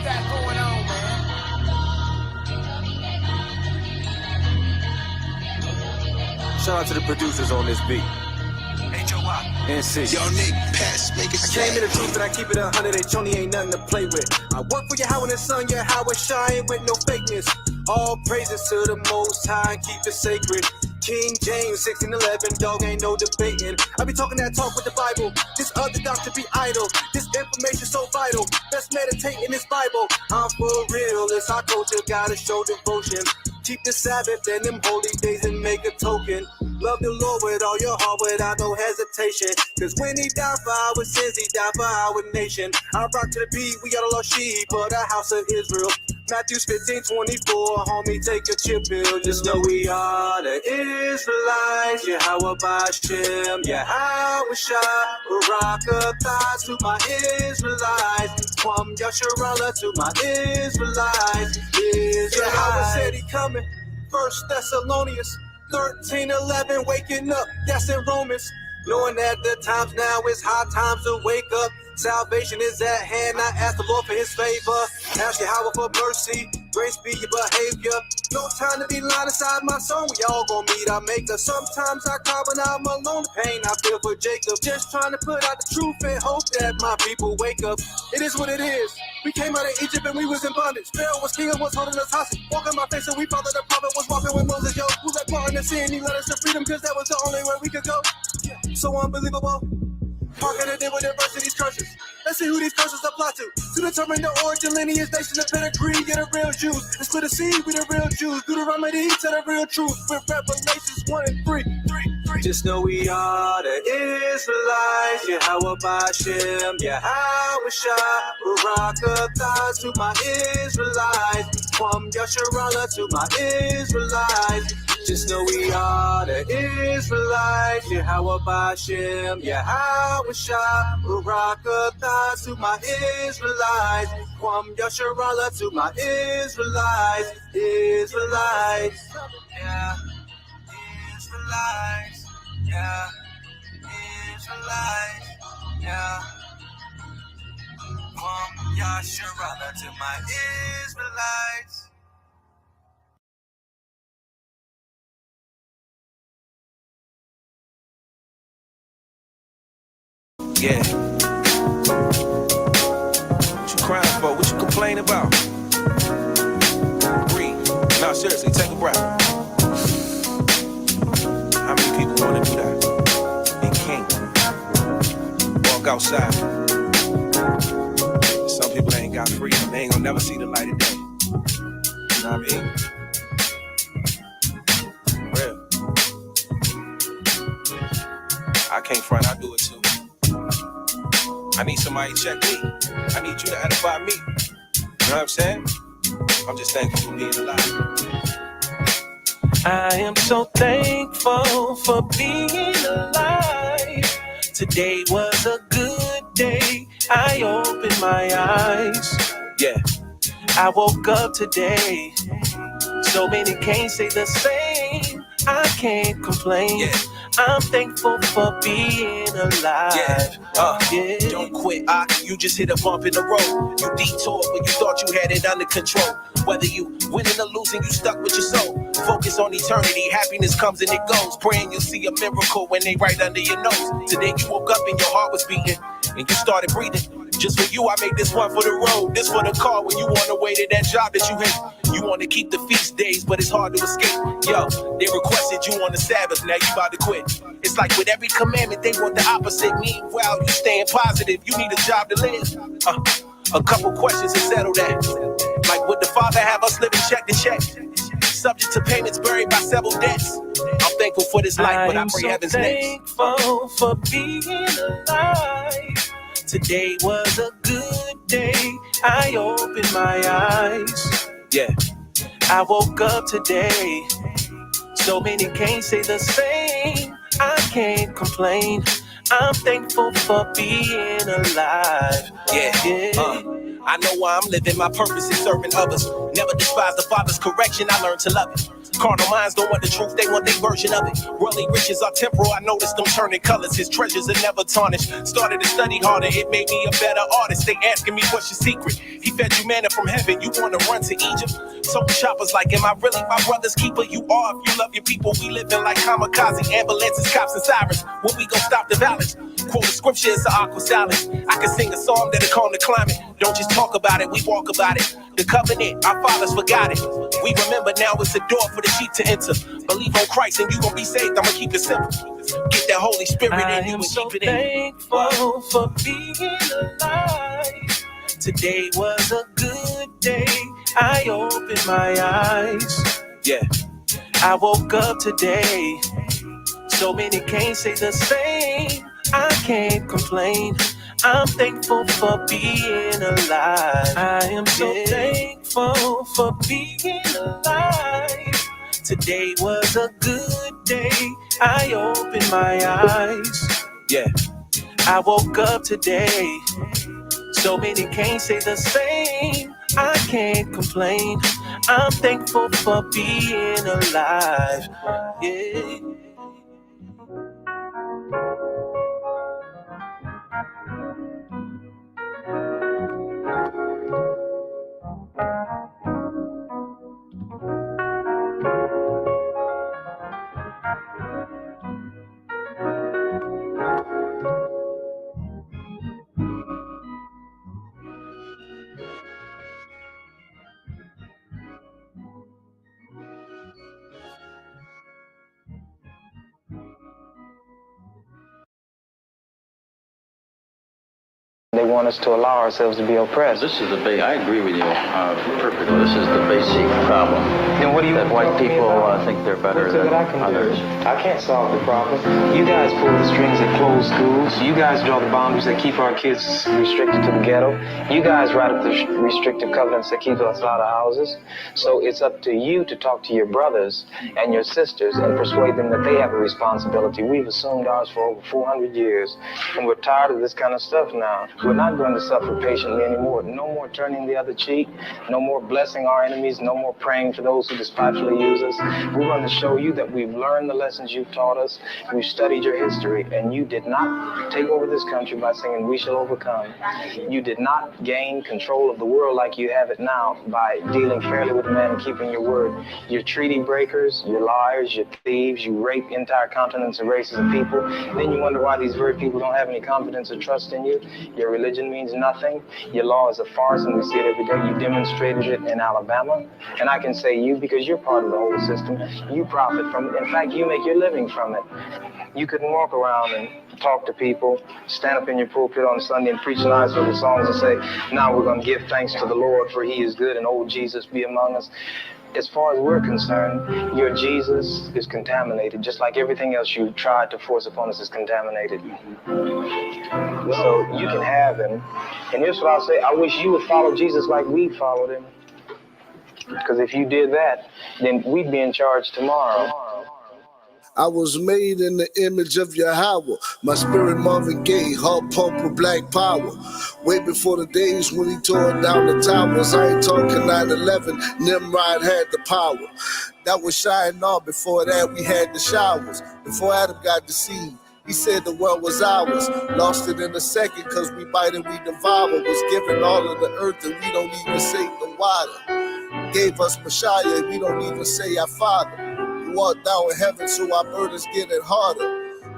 got going on, man? Shout out to the producers on this beat. NC. Yo, Nick, pass, make it I came in the truth and I keep it 100. H-Only ain't nothing to play with. I work for Yahweh and the sun, Yahweh shine with no fakeness. All praises to the Most High and keep it sacred. King James 1611, dog, ain't no debating. I be talking that talk with the Bible. This other doctor be idle. This information so vital. Let's meditate in this Bible. I'm for real. It's our culture, gotta show devotion. Keep the Sabbath and them holy days and make a token. Love the Lord with all your heart without no hesitation. Cause when he died for our sins, he died for our nation. I rock to the beat, we got a lost sheep of the house of Israel. Matthew 15:24, homie, take a chill pill. Just know we are the Israelites. Yahweh Bashem, Yahweh Shah, Barakatah to my Israelites. Kwam Yasharallah to my Israelites. Yahweh said he coming. 1 Thessalonians 13:11, waking up, that's in Romans. Knowing that the times now is high times to wake up. Salvation is at hand, I ask the Lord for his favor. Ask Yahweh for mercy, grace be your behavior. No time to be lying inside my soul, we all gon' meet our maker. Sometimes I cry when I'm alone, the pain I feel for Jacob. Just trying to put out the truth and hope that my people wake up. It is what it is, we came out of Egypt and we was in bondage. Pharaoh was king and was holding us hostage. Walking my face and we followed the prophet, was walking with Moses. Yo, who let part in the sin, he led us to freedom, cause that was the only way we could go. So unbelievable. How can I deal with adversity's curses? Let's see who these curses apply to determine the origin, lineage, nation, the pedigree, get the real Jews. And split a seed with the real Jews. Deuteronomy to the real truth with Revelations 1 and 3. Just know we are the Israelites. Yahweh Bashem, Yahweh Shah, Barakatah to my Israelites. Kwam Yasharallah to my Israelites. Just know we are the Israelites. Yahweh Bashem, Yahweh Shah, Barakatah to my Israelites. Kwam Yasharallah to my Israelites. Israelites. Yeah. Israelites. Yeah. Israelites. Yeah. Kwam Yasharallah to my Israelites. Yeah. What you crying for? What you complain about? Breathe. No, seriously, take a breath. How many people want to do that? They can't. Walk outside. Some people ain't got freedom. They ain't gonna never see the light of day. You know what I mean? Real. I can't front, I do it too. I need somebody to check me. I need you to edify me. You know what I'm saying? I'm just thankful for being alive. I am so thankful for being alive. Today was a good day. I opened my eyes. Yeah, I woke up today. So many can't say the same. I can't complain. Yeah. I'm thankful for being alive. Yeah, don't quit. You just hit a bump in the road. You detoured when you thought you had it under control. Whether you winning or losing, you stuck with your soul. Focus on eternity. Happiness comes and it goes. Praying you'll see a miracle when they right under your nose. Today you woke up and your heart was beating and you started breathing. Just for you, I make this one for the road. This for the car when you on the way to that job that you hate. You want to keep the feast days, but it's hard to escape. Yo, they requested you on the Sabbath, now you about to quit. It's like with every commandment, they want the opposite. Meanwhile, you staying positive, you need a job to live. A couple questions to settle that. Like, would the Father have us living check to check? Subject to payments, buried by several debts. I'm thankful for this life, but I pray heaven's next. I'm thankful for being alive. Today was a good day. I opened my eyes. Yeah, I woke up today. So many can't say the same. I can't complain. I'm thankful for being alive. Yeah. I know why I'm living. My purpose is serving others. Never despise the Father's correction. I learned to love it. Carnal minds don't want the truth, they want their version of it. Worldly riches are temporal, I noticed them turning colors. His treasures are never tarnished. Started to study harder, it made me a better artist. They asking me what's your secret. He fed you manna from heaven, you wanna run to Egypt? So shoppers like, am I really my brother's keeper? You are if you love your people. We living like kamikaze, ambulances, cops and sirens. When we gon' stop the violence? Quote the scripture, it's an aqua salad. I can sing a song that'll calm the climate. Don't just talk about it, we walk about it. The covenant, our fathers forgot it. We remember now it's a door for the sheep to enter. Believe on Christ and you gon' be saved. I'ma keep it simple. Get that Holy Spirit in you and keep it in. I am so thankful for being alive. Today was a good day. I opened my eyes. Yeah, I woke up today. So many can't say the same. I can't complain. I'm thankful for being alive. I am so thankful for being alive. Today was a good day. I opened my eyes. Yeah, I woke up today. So many can't say the same. I can't complain. I'm thankful for being alive. Yeah. They want us to allow ourselves to be oppressed. This is I agree with you perfectly. This is the basic problem. Then what do you that white people think they're better than others? I can't solve the problem. You guys pull the strings that close schools. You guys draw the boundaries that keep our kids restricted to the ghetto. You guys write up the restrictive covenants that keep us out of houses. So it's up to you to talk to your brothers and your sisters and persuade them that they have a responsibility. We've assumed ours for over 400 years, and we're tired of this kind of stuff now. We're not going to suffer patiently anymore. No more turning the other cheek. No more blessing our enemies. No more praying for those who despitefully use us. We're going to show you that we've learned the lessons you've taught us. We've studied your history, and you did not take over this country by singing, "We shall overcome." You did not gain control of the world like you have it now by dealing fairly with man and keeping your word. You're treaty breakers, you're liars, you're thieves, you rape entire continents and races of people. Then you wonder why these very people don't have any confidence or trust in you. Your religion means nothing. Your law is a farce, and we see it every day. You demonstrated it in Alabama. And I can say you, because you're part of the whole system, you profit from it. In fact, you make your living from it. You couldn't walk around and talk to people, stand up in your pulpit on Sunday and preach nice little songs and say, now we're going to give thanks to the Lord, for he is good, and old Jesus be among us. As far as we're concerned, your Jesus is contaminated, just like everything else you tried to force upon us is contaminated. So you can have him. And here's what I'll say. I wish you would follow Jesus like we followed him. Because if you did that, then we'd be in charge tomorrow. I was made in the image of Yahweh. My spirit Marvin Gaye, heart pump with black power. Way before the days when he tore down the towers. I ain't talking 9/11, Nimrod had the power. That was Shinar. Before that we had the showers. Before Adam got deceived, he said the world was ours. Lost it in a second, cause we bite and we devour. Was given all of the earth and we don't even say the water. Gave us Messiah, we don't even say our Father. We walk down in heaven, so our burdens getting harder.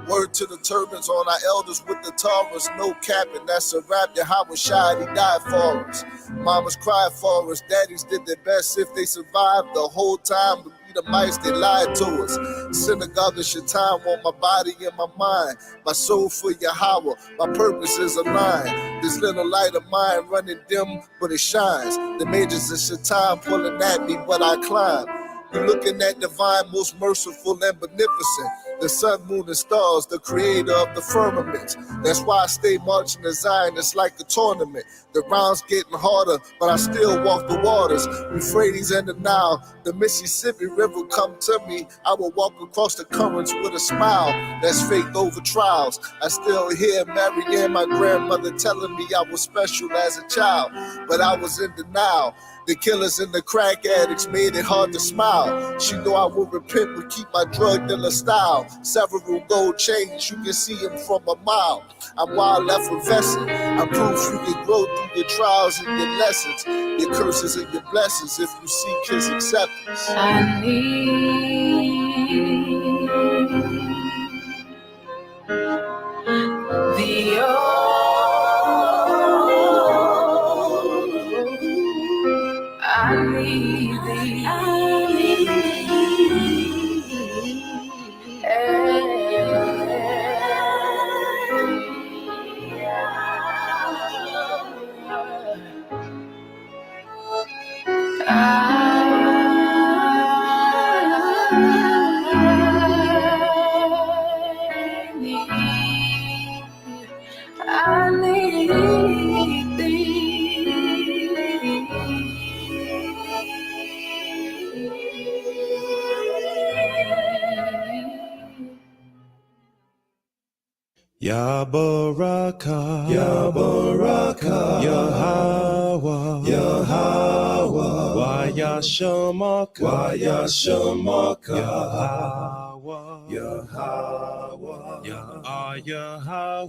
Word to the turbans on our elders with the Taurus, no capping, that's a rap. Yahweh Shai, he died for us. Mamas cried for us, daddies did their best if they survived the whole time. The mice, they lied to us. Synagogue of Shaitan on my body and my mind. My soul for Yahweh, my purpose is aligned. This little light of mine running dim, but it shines. The majors of Shaitan pulling at me, but I climb. You're looking at divine, most merciful and beneficent. the sun, moon, and stars, the creator of the firmament. That's why I stay marching to Zion, it's like a tournament. The rounds getting harder, but I still walk the waters. Euphrates and the Nile, the Mississippi River come to me. I will walk across the currents with a smile that's faked over trials. I still hear Mary and my grandmother telling me I was special as a child, but I was in denial. The killers and the crack addicts made it hard to smile. She knew I would repent but keep my drug dealer style. Several gold chains, you can see them from a mile. I'm wild effervescent. I'm proof you can grow through your trials and your lessons, your curses and your blessings if you seek his acceptance. I need the I need thee. I need Ya Baraka, Ya Baraka, Yahweh, Yahweh, Wa Yashamaka, Wa Yashamaka, Yahweh, Yahweh, Yahweh,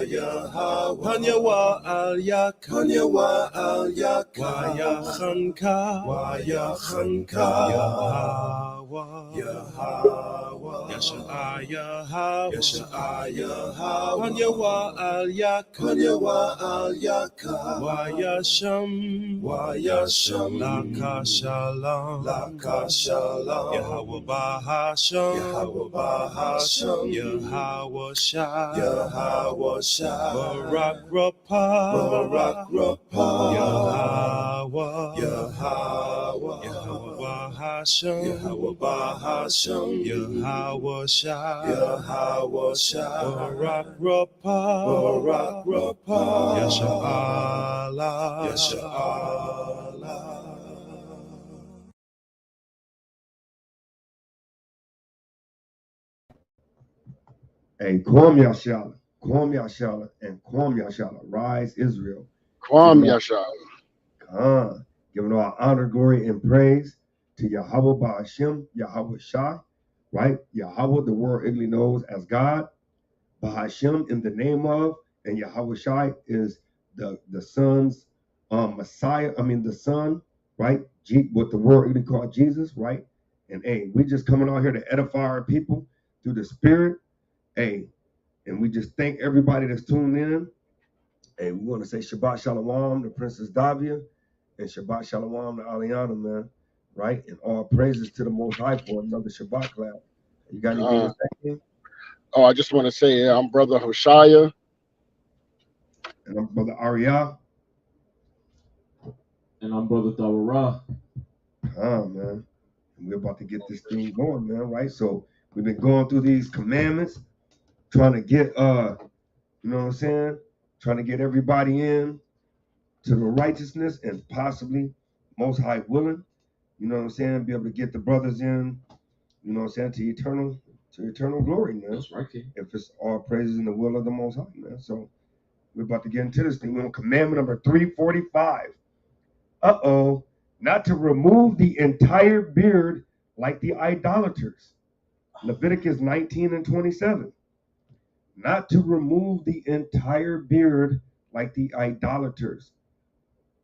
Yahweh, Hanyawa al Yak, Hanyawa al Yak, Wa Yachanka, Wa Yachanka, Yahweh, Yahweh, Yasha'ah, Yahweh, Yasha'ah, Yahweh, Hanyawa al Yak, Hanyawa al Yak, Wa Yasham, Wa Yasham, Laka Shalom, Laka Shalom, Yahweh Bahasham, Yahweh Bahasham, Yahweh Shah, Yahweh Shah, Barak Rapah, Barak Rapah, Yahweh, Yahweh, Yahweh Bahasham, Yahweh Bahasham, Yahweh Shah, Yahweh Shah, Barak Rapah, Barak Rapah, Yasha Allah, Yasha Allah. Hey, Kwam Yashala, Kwam Yashala, and Kwam Yashala. Rise, Israel. Kwam Yashala. Giving all honor, glory, and praise to Yahweh Ba'ashem, Yahweh Shah, right? Yahweh, the world Italy knows as God. Ba'ashem in the name of, and Yahweh Shai is the son's Messiah. I mean, the son, right? What the world Italy called Jesus, right? And hey, we just coming out here to edify our people through the Spirit. Hey, and we just thank everybody that's tuned in. And we want to say Shabbat Shalom to Princess Davia and Shabbat Shalom to Aliana, man. Right? And all praises to the Most High for another Shabbat class. You got anything to say? Oh, I just want to say I'm Brother Hoshaya. And I'm Brother Arya. And I'm Brother Tawara. Man. And we're about to get this thing going, man, right? So we've been going through these commandments, trying to get you know what I'm saying? Trying to get everybody in to the righteousness and possibly Most High willing, you know what I'm saying, be able to get the brothers in, you know what I'm saying, to eternal glory, man. That's right, King. If it's all praises in the will of the Most High, man. So we're about to get into this thing. We're on commandment number 345. Not to remove the entire beard like the idolaters. Leviticus 19 and 27. Not to remove the entire beard like the idolaters.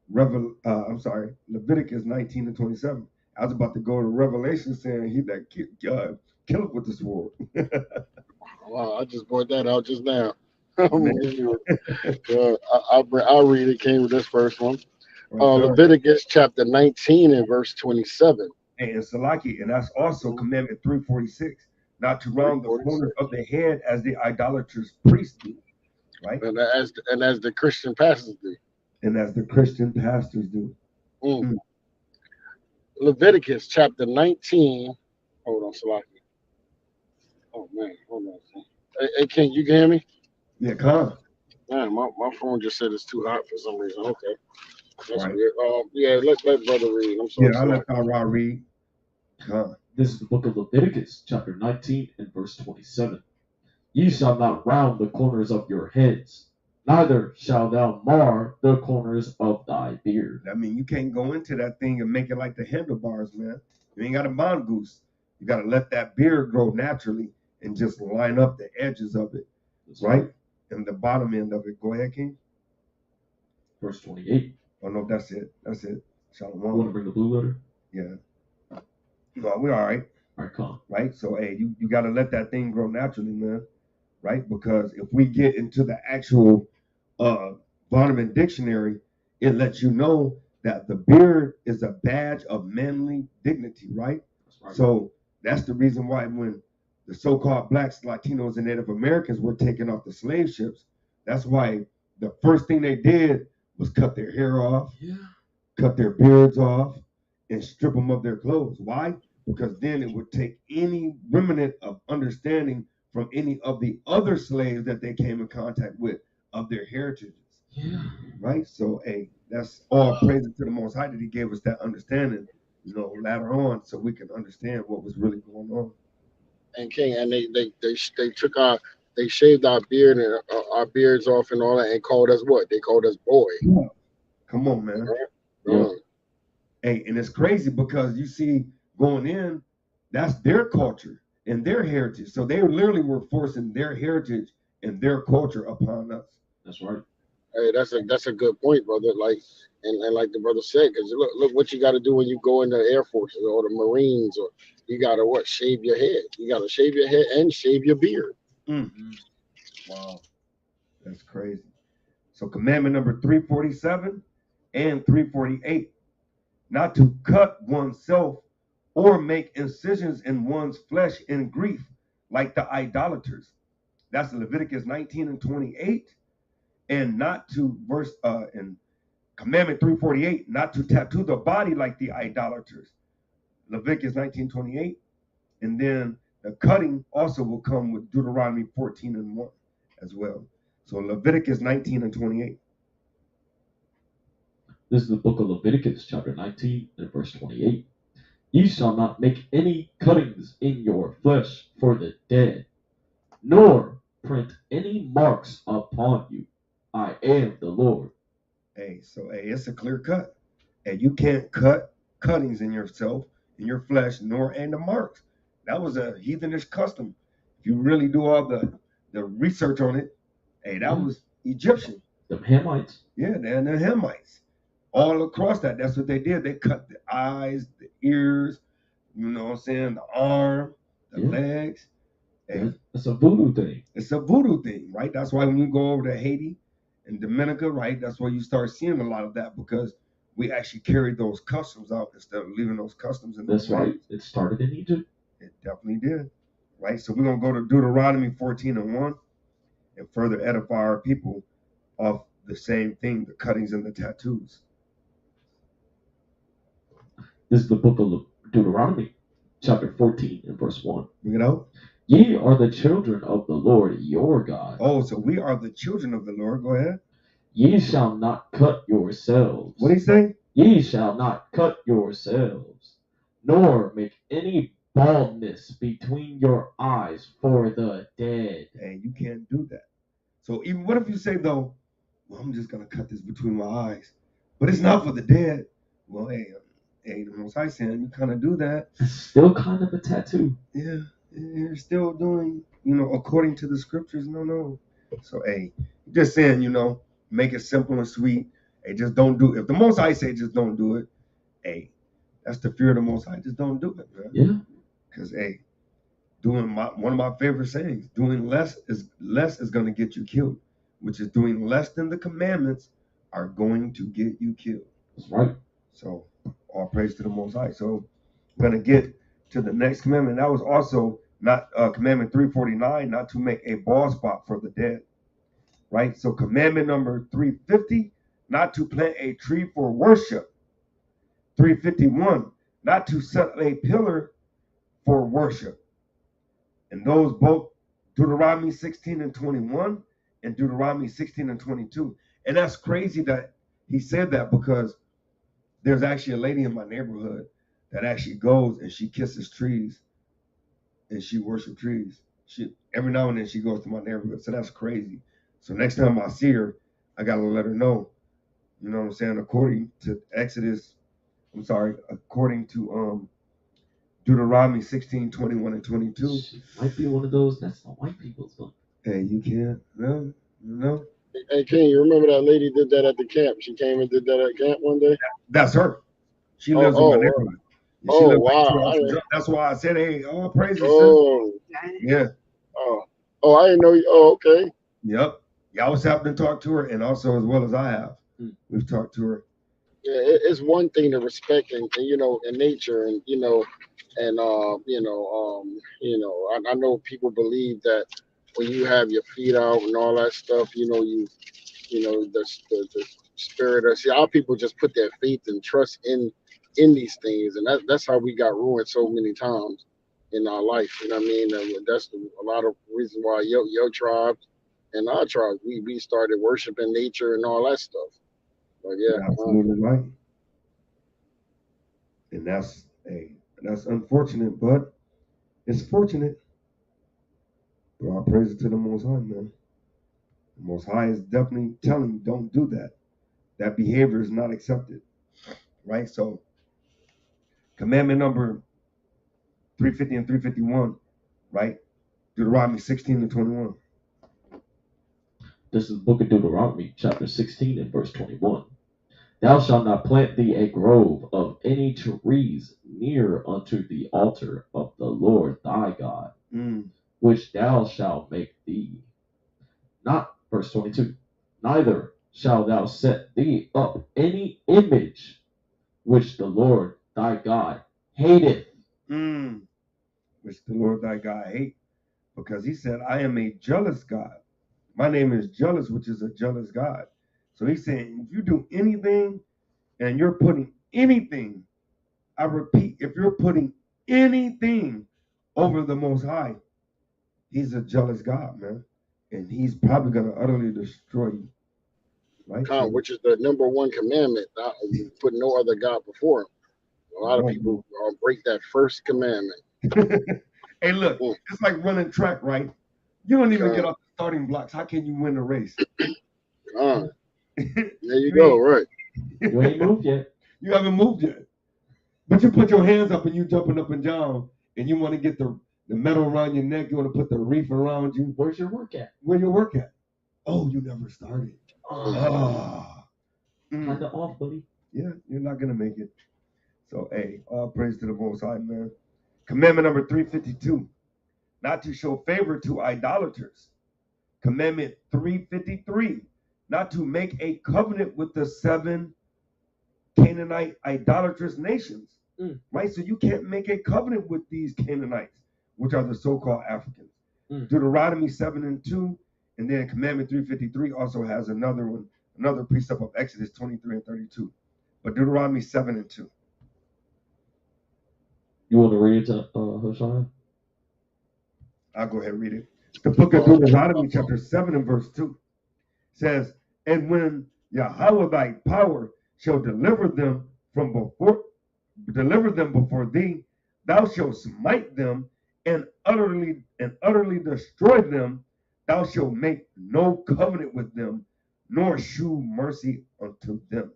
Leviticus 19 and 27. I was about to go to Revelation saying he that kill him with the sword. Wow, I just brought that out just now. I'll read it. Came with this first one. Leviticus chapter 19 and verse 27. And Salaki, and that's also commandment 346. Not to round the corners of the head as the idolaters priests do. Right? And as the Christian pastors do. And as the Christian pastors do. Leviticus chapter 19. Hold on, Salaki. Oh man, hold on. Hey, King, you can hear me? Yeah, come. Man, my phone just said it's too hot for some reason. Okay, that's Right. weird. Yeah, let brother read. I'm so Yeah, I sorry. let Ra read. Come. This is the book of Leviticus, chapter 19 and verse 27. Ye shall not round the corners of your heads, neither shalt thou mar the corners of thy beard. I mean, you can't go into that thing and make it like the handlebars, man. You ain't got a mongoose. You got to let that beard grow naturally and just line up the edges of it, That's right? And the bottom end of it. Go ahead, King. Verse 28. Oh, no, that's it. That's it. Shalom. You want to bring the blue letter? Yeah. No, we're all right. All right, come. Right? So, hey, you got to let that thing grow naturally, man. Right? Because if we get into the actual Vardaman dictionary, it lets you know that the beard is a badge of manly dignity, right? That's right. So that's the reason why when the so-called blacks, Latinos, and Native Americans were taken off the slave ships, that's why the first thing they did was cut their hair off, cut their beards off, and strip them of their clothes. Why? Because then it would take any remnant of understanding from any of the other slaves that they came in contact with of their heritages. Yeah. Right? So, hey, that's all praises to the Most High that He gave us that understanding, later on, so we can understand what was really going on. And King, and they took they shaved our beard and our beards off and all that, and called us what? They called us boy. Yeah. Come on, man. Yeah. Hey, and it's crazy because you see, going in, that's their culture and their heritage. So they literally were forcing their heritage and their culture upon us. That's right. Hey, that's a good point, brother. Like and like the brother said, because look what you got to do when you go in the Air Force or the Marines, or you got to shave your head. You got to shave your head and shave your beard. Wow, that's crazy. So commandment number 347 and 348, not to cut oneself or make incisions in one's flesh in grief, like the idolaters. That's Leviticus 19 and 28. And not to in commandment 348, not to tattoo the body like the idolaters. Leviticus 19:28. And then the cutting also will come with Deuteronomy 14 and 1 as well. So Leviticus 19 and 28. This is the book of Leviticus, chapter 19 and verse 28. Ye shall not make any cuttings in your flesh for the dead, nor print any marks upon you. I am the Lord. Hey, so it's a clear cut. And you can't cut cuttings in yourself, in your flesh, nor in the marks. That was a heathenish custom. If you really do all the research on it, that was Egyptian. The Hamites. Yeah, they're the Hamites. All across that, that's what they did. They cut the eyes, the ears, the arm, the legs. Hey, it's a voodoo thing. It's a voodoo thing, right? That's why when you go over to Haiti and Dominica, right, that's why you start seeing a lot of that, because we actually carried those customs out instead of leaving those customs in the That's right. It started in Egypt. It definitely did, right? So we're going to go to Deuteronomy 14 and 1 and further edify our people of the same thing, the cuttings and the tattoos. This is the book of Deuteronomy, chapter 14 and verse 1. Bring it out. Ye are the children of the Lord your God. Oh, so we are the children of the Lord. Go ahead. Ye shall not cut yourselves. What did he say? Ye shall not cut yourselves, nor make any baldness between your eyes for the dead. And you can't do that. So even what if you say, though, well, I'm just going to cut this between my eyes, but it's not for the dead. Well, hey, the Most High saying you kind of do that. It's still kind of a tattoo. Yeah, you're still doing, according to the scriptures. No. So, just saying, make it simple and sweet. Hey, just don't do it. If the Most High say just don't do it, that's the fear of the Most High. Just don't do it, man. Yeah. Because, doing one of my favorite sayings, doing less is going to get you killed, which is doing less than the commandments are going to get you killed. That's right. So all praise to the Most High. So we're going to get to the next commandment. That was also not commandment 349, not to make a bald spot for the dead. Right? So commandment number 350, not to plant a tree for worship. 351, not to set a pillar for worship. And those both Deuteronomy 16 and 21 and Deuteronomy 16 and 22. And that's crazy that he said that, because there's actually a lady in my neighborhood that actually goes and she kisses trees and she worships trees. She every now and then she goes to my neighborhood. So that's crazy. So next time I see her, I gotta let her know. You know what I'm saying? According to Deuteronomy 16, 21, and 22. She might be one of those. That's the white people's book. Hey, you can't. No. Hey, King, you remember that lady did that at the camp? She came and did that at camp one day? That's her. She lives in my neighborhood. And she lives like 2 hours from John. That's why I said, hey, all praises. Oh. Yeah. Oh, I didn't know you. Oh, okay. Yep. Y'all was happening to talk to her, and also as well as I have. We've talked to her. Yeah, it's one thing to respect and in nature, and I know people believe that when you have your feet out and all that stuff, the spirit of, see, our people just put their faith and trust in these things, and that's how we got ruined so many times in our life. You know what I mean? And that's a lot of reason why your tribe and our tribe, we started worshiping nature and all that stuff. But yeah, You're absolutely right. And that's unfortunate, but it's fortunate. But all praise to the Most High, man. The Most High is definitely telling you, don't do that. That behavior is not accepted, right? So, commandment number 350 and 351, right? Deuteronomy 16 and 21. This is the book of Deuteronomy, chapter 16 and verse 21. Thou shalt not plant thee a grove of any trees near unto the altar of the Lord thy God, which thou shalt make thee. Not, verse 22, neither shalt thou set thee up any image which the Lord thy God hateth. Which the Lord thy God hate, because he said, I am a jealous God. My name is jealous, which is a jealous God. So he's saying, if you do anything and you're putting anything, I repeat, if you're putting anything over the Most High, he's a jealous God, man. And he's probably going to utterly destroy you. Right? Which is the number one commandment. You put no other God before him. A lot of people break that first commandment. Hey, look, it's like running track, right? You don't even get off the starting blocks. How can you win a race? There you go, right. You ain't moved yet. You haven't moved yet. But you put your hands up and you jumping up and down, and you want to get the metal around your neck. You want to put the reef around you. Where's your work at? Where your work at? Oh, you never started. Kind of off, buddy. Yeah, you're not going to make it. So, hey, all praise to the Most High, man. Commandment number 352, not to show favor to idolaters. Commandment 353, not to make a covenant with the 7 Canaanite idolatrous nations. Right? So you can't make a covenant with these Canaanites, which are the so-called Africans. Deuteronomy 7 and 2, and then Commandment 353 also has another precept of Exodus 23 and 32. But Deuteronomy 7 and 2. You want to read it to Hoshai? I'll go ahead and read it. The book of Deuteronomy chapter 7 and verse 2 says, and when Yahweh thy power shall deliver them before thee, thou shalt smite them and utterly destroy them. Thou shalt make no covenant with them, nor shew mercy unto them.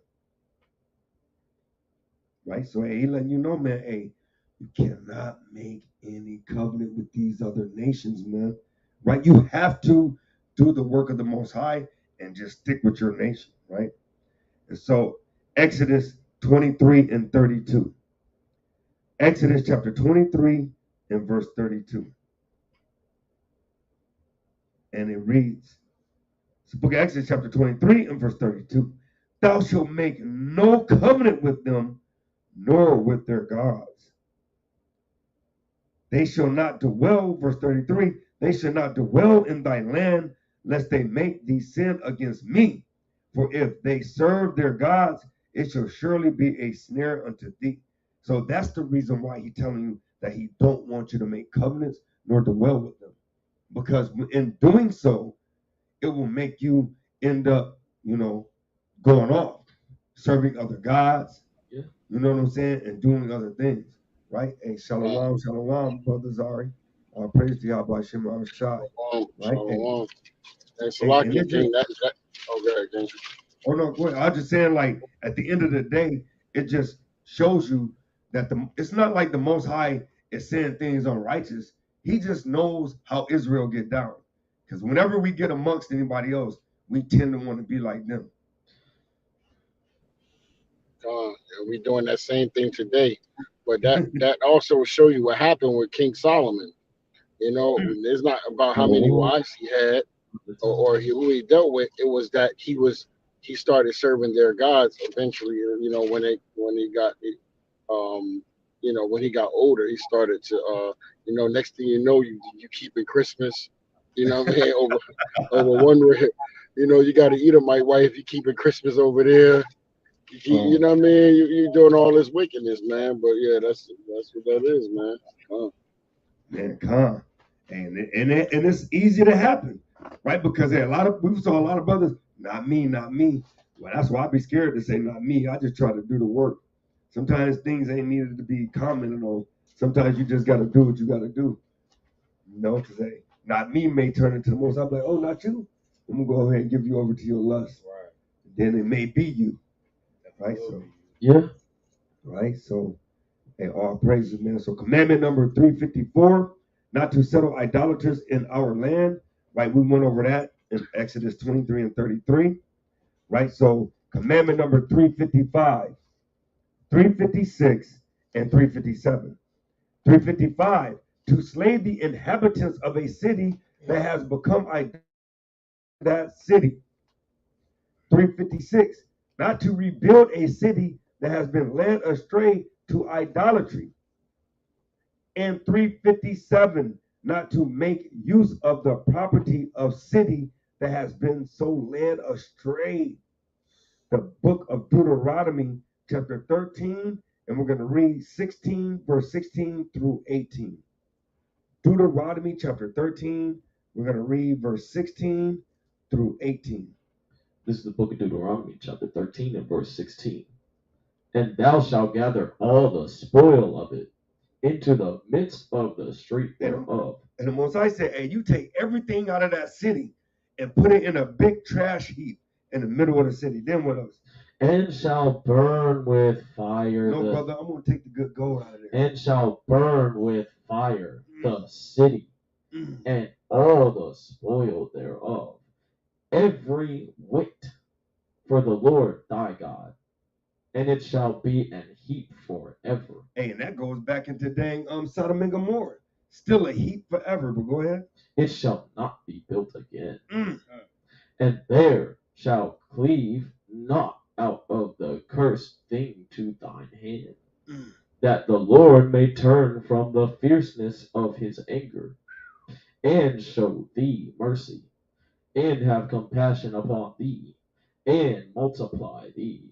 Right? So he letting you know, man, hey, you cannot make any covenant with these other nations, man. Right? You have to do the work of the Most High and just stick with your nation, right? And so Exodus 23 and 32. Exodus chapter 23 and verse 32. And it reads, it's the book of Exodus chapter 23 and verse 32. Thou shalt make no covenant with them, nor with their gods. They shall not dwell, verse 33, they shall not dwell in thy land, lest they make thee sin against me. For if they serve their gods, it shall surely be a snare unto thee. So that's the reason why he's telling you that he don't want you to make covenants nor dwell with them. Because in doing so, it will make you end up, going off, serving other gods, Yeah. you know what I'm saying, and doing other things, right? Hey, shalom, shalom, brother Zari. Praise to Yahweh Shem Shai, right? Shalom. And And Salakia it's just, King, that oh, go ahead, King. oh no, go ahead. I was just saying, like, at the end of the day, it just shows you that it's not like the Most High is saying things unrighteous. He just knows how Israel get down. Because whenever we get amongst anybody else, we tend to want to be like them. And we doing that same thing today. But that also show you what happened with King Solomon. It's not about how many wives he had or who he dealt with. It was that he started serving their gods eventually. When he got older, he started to next thing you know, you keeping Christmas. You know what I mean? over one rib. You got to eat my wife. You keeping Christmas over there. You know what I mean? You doing all this wickedness, man. But yeah, that's what that is, man. Man, calm. And it's easy to happen, right? Because we saw a lot of brothers, not me, not me. Well, that's why I be scared to say not me. I just try to do the work. Sometimes things ain't needed to be commented on. Sometimes you just got to do what you got to do. Because hey, not me may turn into the most. I'm like, oh, not you. I'm gonna go ahead and give you over to your lust. Right. Then it may be you. Right. So Yeah. Right. So, hey, all praises, man. So commandment number 354, not to settle idolaters in our land. Right. We went over that in Exodus 23 and 33. Right. So commandment number 355, 356, and 357. 355, to slay the inhabitants of a city that has become that city. 356, not to rebuild a city that has been led astray to idolatry. And 357, not to make use of the property of city that has been so led astray. The book of Deuteronomy, chapter 13, and we're going to read 16, verse 16 through 18. Deuteronomy, chapter 13, we're going to read verse 16 through 18. This is the book of Deuteronomy, chapter 13 and verse 16. And thou shalt gather all the spoil of it into the midst of the street thereof. And the Most High said, hey, you take everything out of that city and put it in a big trash heap in the middle of the city. Then what else? And shall burn with fire. No, brother, I'm going to take the good gold out of there. And shall burn with fire the city and all the spoil thereof, every whit, for the Lord thy God, and it shall be an heap forever. Hey, and that goes back into dang Sodom and Gomorrah. Still a heap forever, but go ahead. It shall not be built again. And there shall cleave not out of the cursed thing to thine hand, that the Lord may turn from the fierceness of his anger, and show thee mercy, and have compassion upon thee, and multiply thee,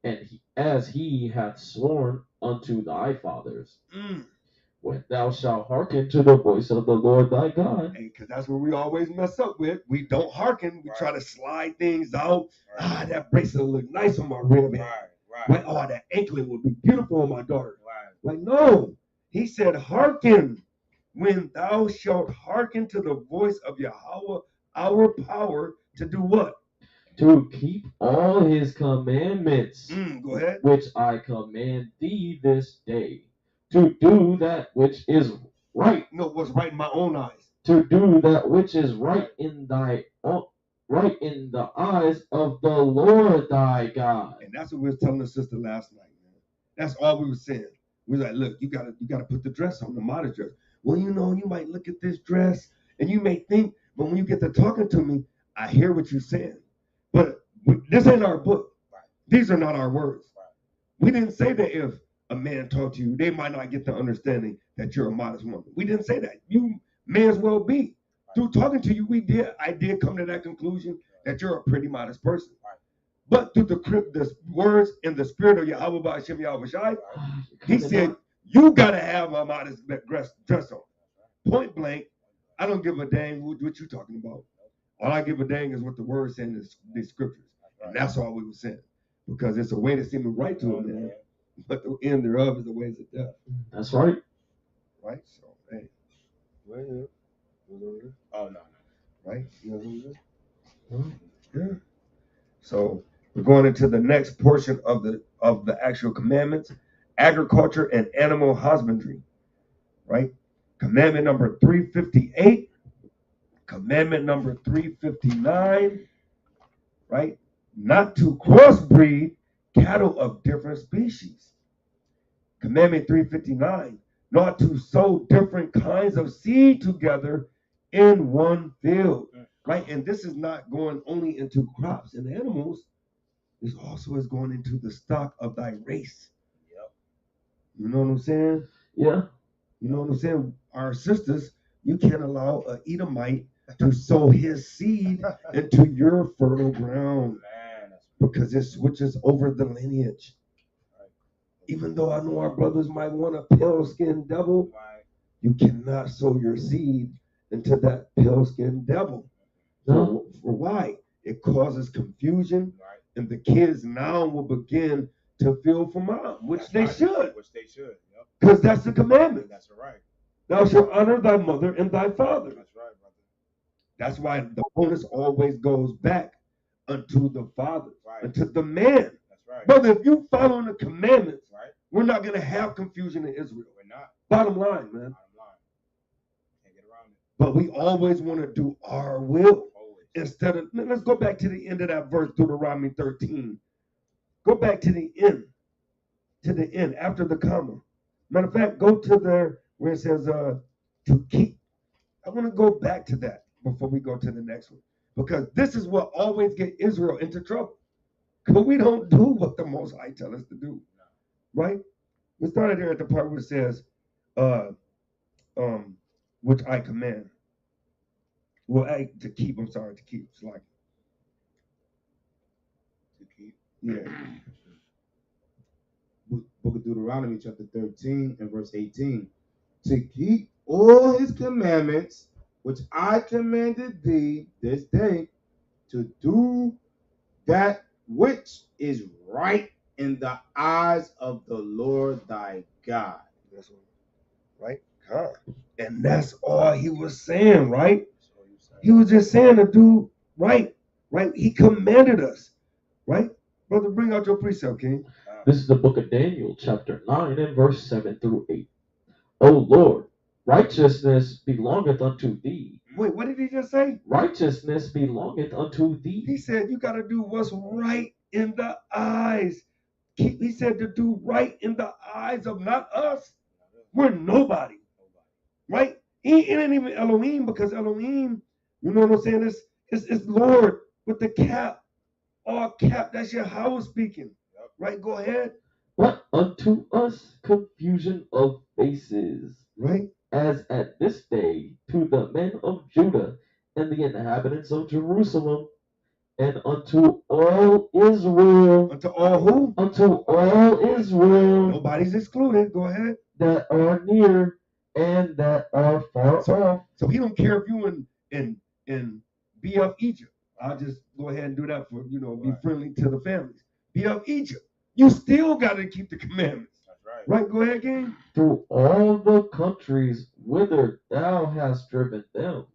and as he hath sworn unto thy fathers, when thou shalt hearken to the voice of the Lord thy God. Because that's what we always mess up with. We don't hearken. We try to slide things out. That bracelet look nice on my rib. Right. Oh, that anklet would be beautiful on my daughter. Like, no. He said, hearken. When thou shalt hearken to the voice of Yahweh, our power, to do what? To keep all his commandments, go ahead, which I command thee this day, to do that which is right. No, what's right in my own eyes. To do that which is right in thy own, right in the eyes of the Lord thy God. And that's what we was telling the sister last night, man. That's all we were saying. We was like, look, you gotta put the dress on, the modest dress. Well, you might look at this dress and you may think, but when you get to talking to me, I hear what you're saying. But this ain't our book. These are not our words. We didn't say that if a man talk to you, they might not get the understanding that you're a modest woman. We didn't say that. You may as well be. Through talking to you, I did come to that conclusion that you're a pretty modest person. But through the words and the spirit of Yahweh Ba'ashem Yahweh Shai, he said, you got to have a modest dress on. point blank, I don't give a dang what you talking about. All I give a dang is what the word saying in the scriptures. And that's all we were saying. Because it's a way to seem right to it, man. But the end thereof is the ways of death. That's right. Right? So, hey. Well, Oh, no. right? You know what I'm saying? Yeah. So we're going into the next portion of the actual commandments, agriculture and animal husbandry. Right? Commandment number 358. Commandment number 359. Right? Not to crossbreed cattle of different species. Commandment 359. Not to sow different kinds of seed together in one field. Right? And this is not going only into crops and animals. This also is going into the stock of thy race. Yep. You know what I'm saying? Yeah. You know what I'm saying? Our sisters, you can't allow an Edomite to sow his seed into your fertile ground. Man, Because it switches over the lineage. right. Even though I know our brothers might want a pale-skinned devil, Right. you cannot sow your seed into that pale-skinned devil. No. For why? It causes confusion, Right. and the kids now will begin to feel for mom, which That's they right. should, Which they should. Yep. because that's the commandment. That's right. Thou shalt honor thy mother and thy father. That's right, brother. That's why the onus always goes back unto the father, Right. unto the man. That's right. Brother, if you following the commandments, Right. we're not going to have confusion in Israel. We're not. Bottom line, man. Bottom line. Can't get around it. But we always want to do our will. Always. Instead of, let's go back to the end of that verse, Deuteronomy 13. Go back to the end, after the comma. Matter of fact, go to there where it says to keep. I want to go back to that before we go to the next one. Because this is what always get Israel into trouble. Because we don't do what the Most High tell us to do. Right? We started there at the part where it says, which I command. Well, to keep. It's like, To keep. yeah. Book of Deuteronomy, chapter 13 and verse 18. To keep all his commandments, which I commanded thee this day, to do that which is right in the eyes of the Lord thy God. That's what, right? God. And that's all he was saying, right? He was just saying to do right, right? He commanded us, right? Brother, bring out your precept, King. This is the book of Daniel, chapter 9 and verse 7 through 8. O Lord, righteousness belongeth unto thee. Wait, what did he just say? Righteousness belongeth unto He thee. said you got to do what's right in the eyes. He said to do right in the eyes of not us. We're nobody, right? He ain't even Elohim, because Elohim, you know what I'm saying? It's Lord with the cap, all cap. That's your Yahweh speaking, right? Go ahead, But unto us confusion of faces, right? as at this day to the men of Judah and the inhabitants of Jerusalem, and unto all Israel, Unto all who? unto all Israel Nobody's excluded. Go ahead. that are near and that are far off. So he don't care if you in BF Egypt. I'll just go ahead and do that for, be friendly to the families. BF Egypt. You still got to keep the commandments. That's right. Right? Go ahead, King. Through all the countries whither thou hast driven them,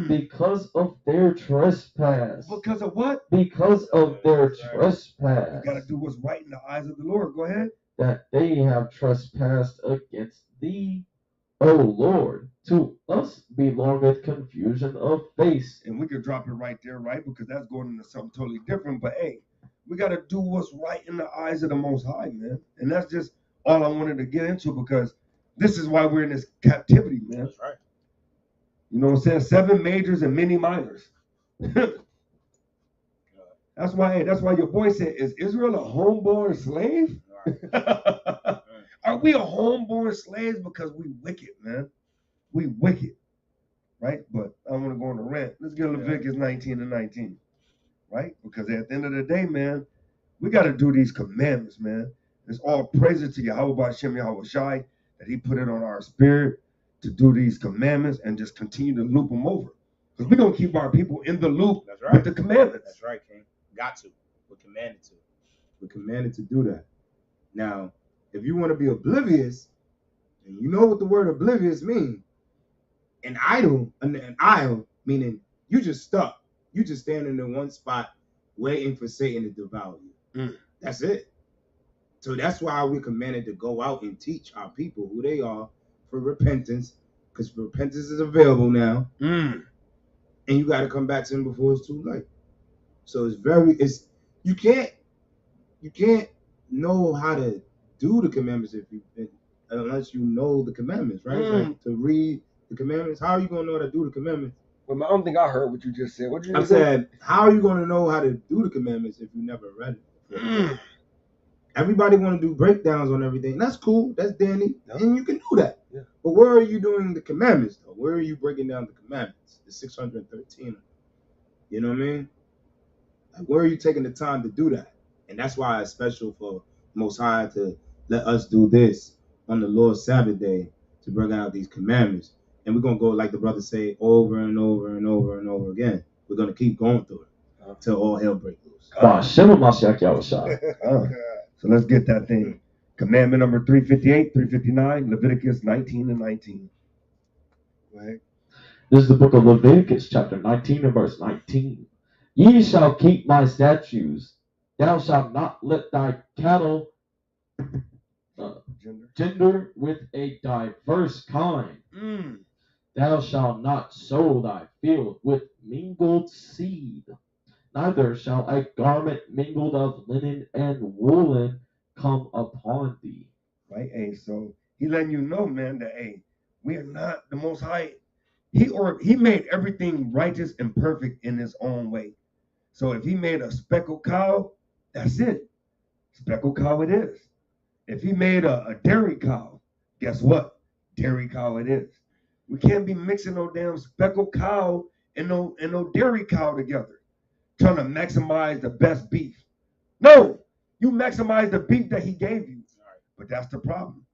because of their trespass. Because of what? Because of their You trespass. got to do what's right in the eyes of the Lord. Go ahead. That they have trespassed against thee, O Lord. To us belongeth confusion of face. And we could drop it right there, right? Because that's going into something totally different. But hey, we got to do what's right in the eyes of the Most High, man. And that's just all I wanted to get into, because this is why we're in this captivity, man. That's right. You know what I'm saying? 7 majors and many minors. That's why your boy said, is Israel a homeborn slave? Right. Are we a homeborn slaves because we wicked, man? We wicked, right? But I want to go on a rant. Let's get Leviticus 19 and 19, right? Because at the end of the day, man, we got to do these commandments, man. It's all praises to Yahweh Ba'Shem Yahweh Shai that he put it on our spirit to do these commandments and just continue to loop them over. Because we're going to keep our people in the loop That's right. with the commandments. That's right, King. Got to. We're commanded to. We're commanded to do that. Now, if you want to be oblivious, and you know what the word oblivious means, an idol, meaning you just stuck. You just standing in one spot waiting for Satan to devour you. That's it. So that's why we're commanded to go out and teach our people who they are for repentance, because repentance is available now. And you got to come back to him before it's too late. So you can't know how to do the commandments unless you know the commandments, right? Like to read the commandments. How are you gonna know how to do the commandments? Well, I don't think I heard what you just said. What did you I say? said, how are you gonna know how to do the commandments if you never read it? Everybody want to do breakdowns on everything. That's cool. That's dandy, and you can do that. Yeah. But where are you doing the commandments though? Where are you breaking down the commandments? The 613. You know what I mean? Like, where are you taking the time to do that? And that's why it's special for Most High to let us do this on the Lord's Sabbath day to bring out these commandments. And we're going to go, like the brother say, over and over and over and over again. We're going to keep going through it until all hell breaks loose. So let's get that thing. Commandment number 358, 359, Leviticus 19 and 19. Right. This is the book of Leviticus, chapter 19 and verse 19. Ye shall keep my statutes. Thou shalt not let thy cattle gender with a diverse kind. Thou shalt not sow thy field with mingled seed. Neither shall a garment mingled of linen and woolen come upon thee. Right? Hey, so he letting you know, man, that we are not the Most High. He made everything righteous and perfect in his own way. So if he made a speckled cow, that's it. Speckled cow it is. If he made a dairy cow, guess what? Dairy cow it is. We can't be mixing no damn speckled cow and no dairy cow together, trying to maximize the best beef. No, you maximize the beef that he gave you. But that's the problem.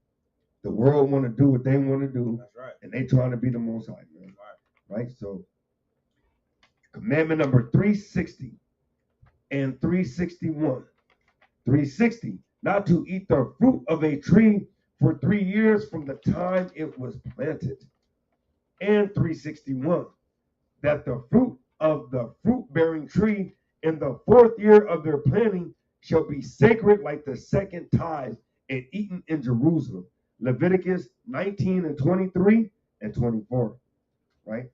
The world want to do what they want to do. That's right. And they trying to be the Most High, man. Right? So, commandment number 360 and 361. 360, not to eat the fruit of a tree for 3 years from the time it was planted. And 361, that the fruit of the fruit-bearing tree in the 4th year of their planting shall be sacred like the second tithe and eaten in Jerusalem. Leviticus 19 and 23 and 24. Right?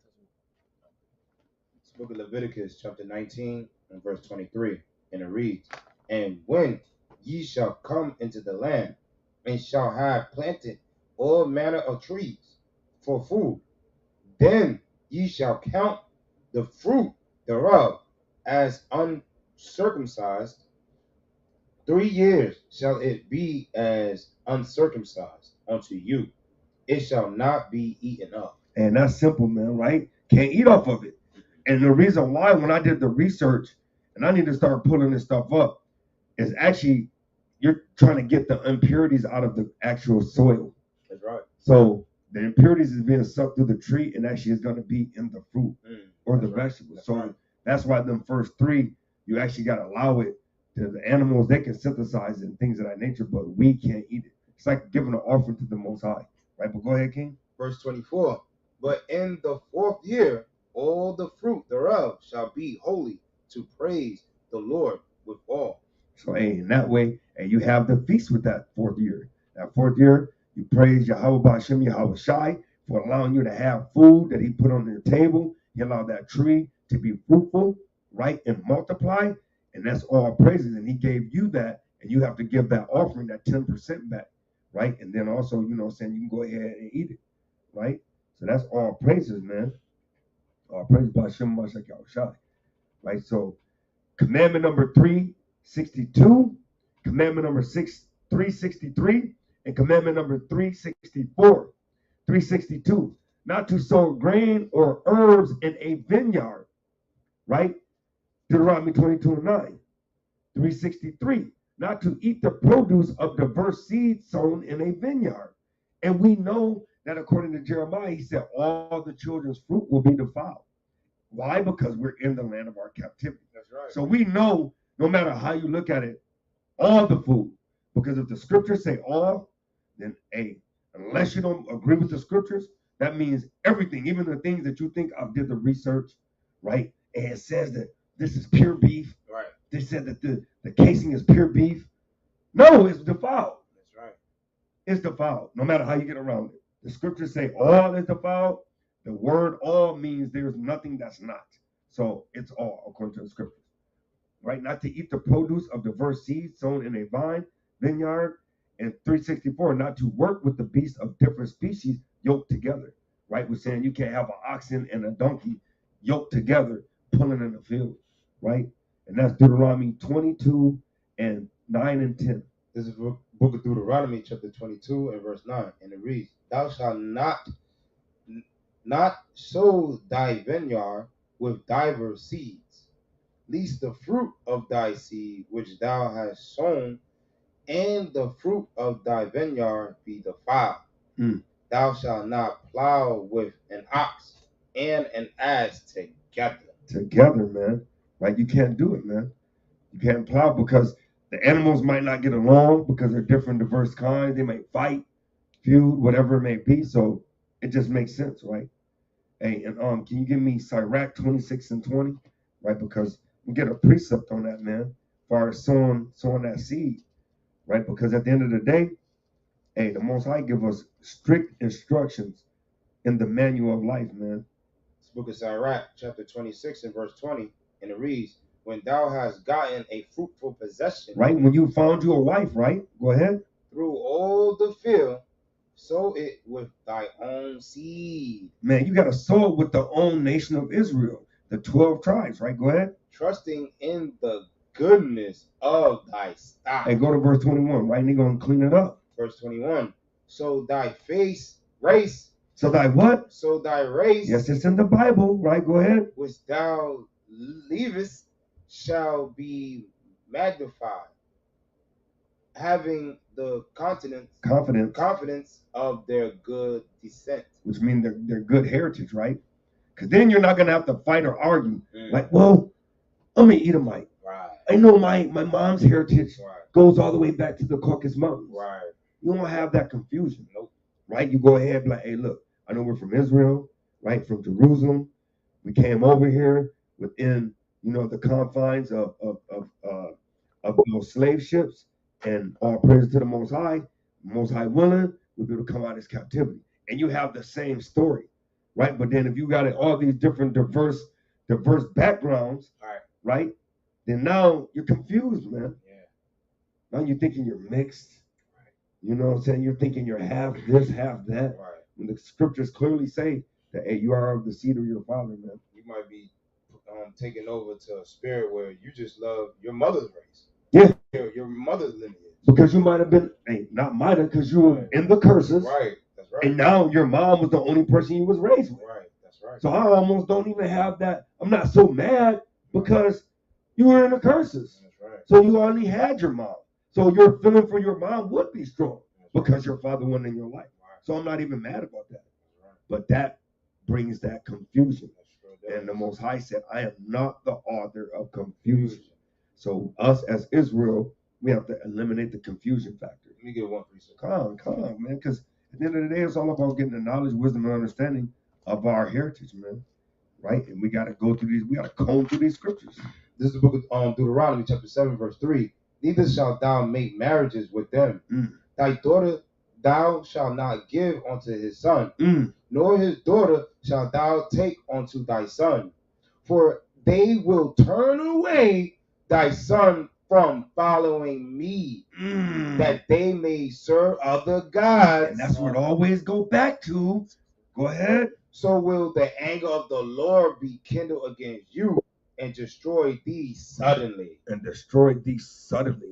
It's the book of Leviticus, chapter 19 and verse 23. And it reads, and when ye shall come into the land, and shall have planted all manner of trees for food, then ye shall count the fruit thereof as uncircumcised. 3 years shall it be as uncircumcised unto you. It shall not be eaten up. And that's simple, man, right? Can't eat off of it. And the reason why, when I did the research, and I need to start pulling this stuff up, is actually you're trying to get the impurities out of the actual soil. That's right. So the impurities is being sucked through the tree and actually is going to be in the fruit or the vegetables. So that's why them first 3, you actually got to allow it to the animals. They can synthesize it and things of that nature, but we can't eat it. It's like giving an offering to the Most High. Right, but go ahead, King. Verse 24, but in the 4th year, all the fruit thereof shall be holy to praise the Lord withal. So, in that way, and you have the feast with that 4th year. That 4th year, you praise Yahweh Ba'ashem Yahweh Shai for allowing you to have food that he put on your table. He allowed that tree to be fruitful, right, and multiply. And that's all praises. And he gave you that, and you have to give that offering, that 10% back, right? And then also, you know, saying you can go ahead and eat it, right? So that's all praises, man. All praise Ba'ashem Yahweh Shai, right? So, commandment number 362, commandment number 363, and commandment number 364. 362, not to sow grain or herbs in a vineyard, right? Deuteronomy 22 and 9. 363, not to eat the produce of diverse seeds sown in a vineyard. And we know that according to Jeremiah, he said all the children's fruit will be defiled. Why? Because we're in the land of our captivity. That's right. So we know, no matter how you look at it, all the food. Because if the scriptures say all, then unless you don't agree with the scriptures, that means everything, even the things that you think I did the research, right? And it says that this is pure beef. Right. They said that the casing is pure beef. No, it's defiled. That's right. It's defiled, no matter how you get around it. The scriptures say all is defiled. The word all means there's nothing that's not. So it's all according to the scriptures. Right? Not to eat the produce of diverse seeds sown in a vineyard. And 364, not to work with the beasts of different species yoked together. Right? We're saying you can't have an oxen and a donkey yoked together pulling in the field. Right? And that's Deuteronomy 22 and 9 and 10. This is book of Deuteronomy, chapter 22 and verse 9. And it reads, Thou shalt not sow thy vineyard with divers seeds, lest the fruit of thy seed which thou hast sown and the fruit of thy vineyard be defiled. Thou shalt not plow with an ox and an ass together. Together, man. Right? You can't do it, man. You can't plow because the animals might not get along because they're different, diverse kinds. They might fight, feud, whatever it may be. So it just makes sense, right? Hey, and can you give me Sirach 26 and 20? Right? Because we get a precept on that, man, as far as sowing that seed. Right? Because at the end of the day, hey, the Most High give us strict instructions in the manual of life, man. This book of Sirach, chapter 26 and verse 20, and it reads, When thou hast gotten a fruitful possession. Right? When you found you a wife, right? Go ahead. Through all the field, sow it with thy own seed. Man, you got to sow it with the own nation of Israel, the 12 tribes, right? Go ahead. Trusting in the goodness of thy stock. Hey, go to verse 21, right? And you're going to clean it up. Verse 21. So thy race. So thy what? So thy race. Yes, it's in the Bible, right? Go ahead. Which thou leavest shall be magnified, having the confidence of their good descent. Which means their good heritage, right? Because then you're not going to have to fight or argue. Like, well, I'm an Edomite. Right. I know my mom's heritage goes all the way back to the Caucasus Mountains. Right. You don't have that confusion. Nope. Right? You go ahead and be like, hey, look, I know we're from Israel, right? From Jerusalem. We came over here within, the confines of those slave ships, and all praise to the Most High willing, we'll be able to come out of this captivity. And you have the same story, right? But then if you got all these different diverse backgrounds, right? Then now you're confused, man. Yeah. Now you're thinking you're mixed. Right. You know what I'm saying? You're thinking you're half this, half that. Right. And the scriptures clearly say that, hey, you are of the seed of your father, man. You might be taken over to a spirit where you just love your mother's race. Yeah. Your mother's lineage. Because you might have been, because you were in the curses. Right. That's right. And now your mom was the only person you was raised with. Right. That's right. So I almost don't even have that. I'm not so mad because you were in the curses. That's right. So you only had your mom. So your feeling for your mom would be strong because your father wasn't in your life. Right. So I'm not even mad about that. Right. But that brings that confusion. And the Most High said, I am not the author of confusion. So us as Israel, we have to eliminate the confusion factor. Let me get one precept. Come on, man. Because at the end of the day, it's all about getting the knowledge, wisdom, and understanding of our heritage, man. Right? And we got to go through these. We got to comb through these scriptures. This is the book of Deuteronomy, chapter 7, verse 3. Neither shalt thou make marriages with them. Thy daughter thou shalt not give unto his son, nor his daughter shalt thou take unto thy son. For they will turn away thy son from following me, that they may serve other gods. And that's what it always go back to. Go ahead. So will the anger of the Lord be kindled against you and destroy thee suddenly.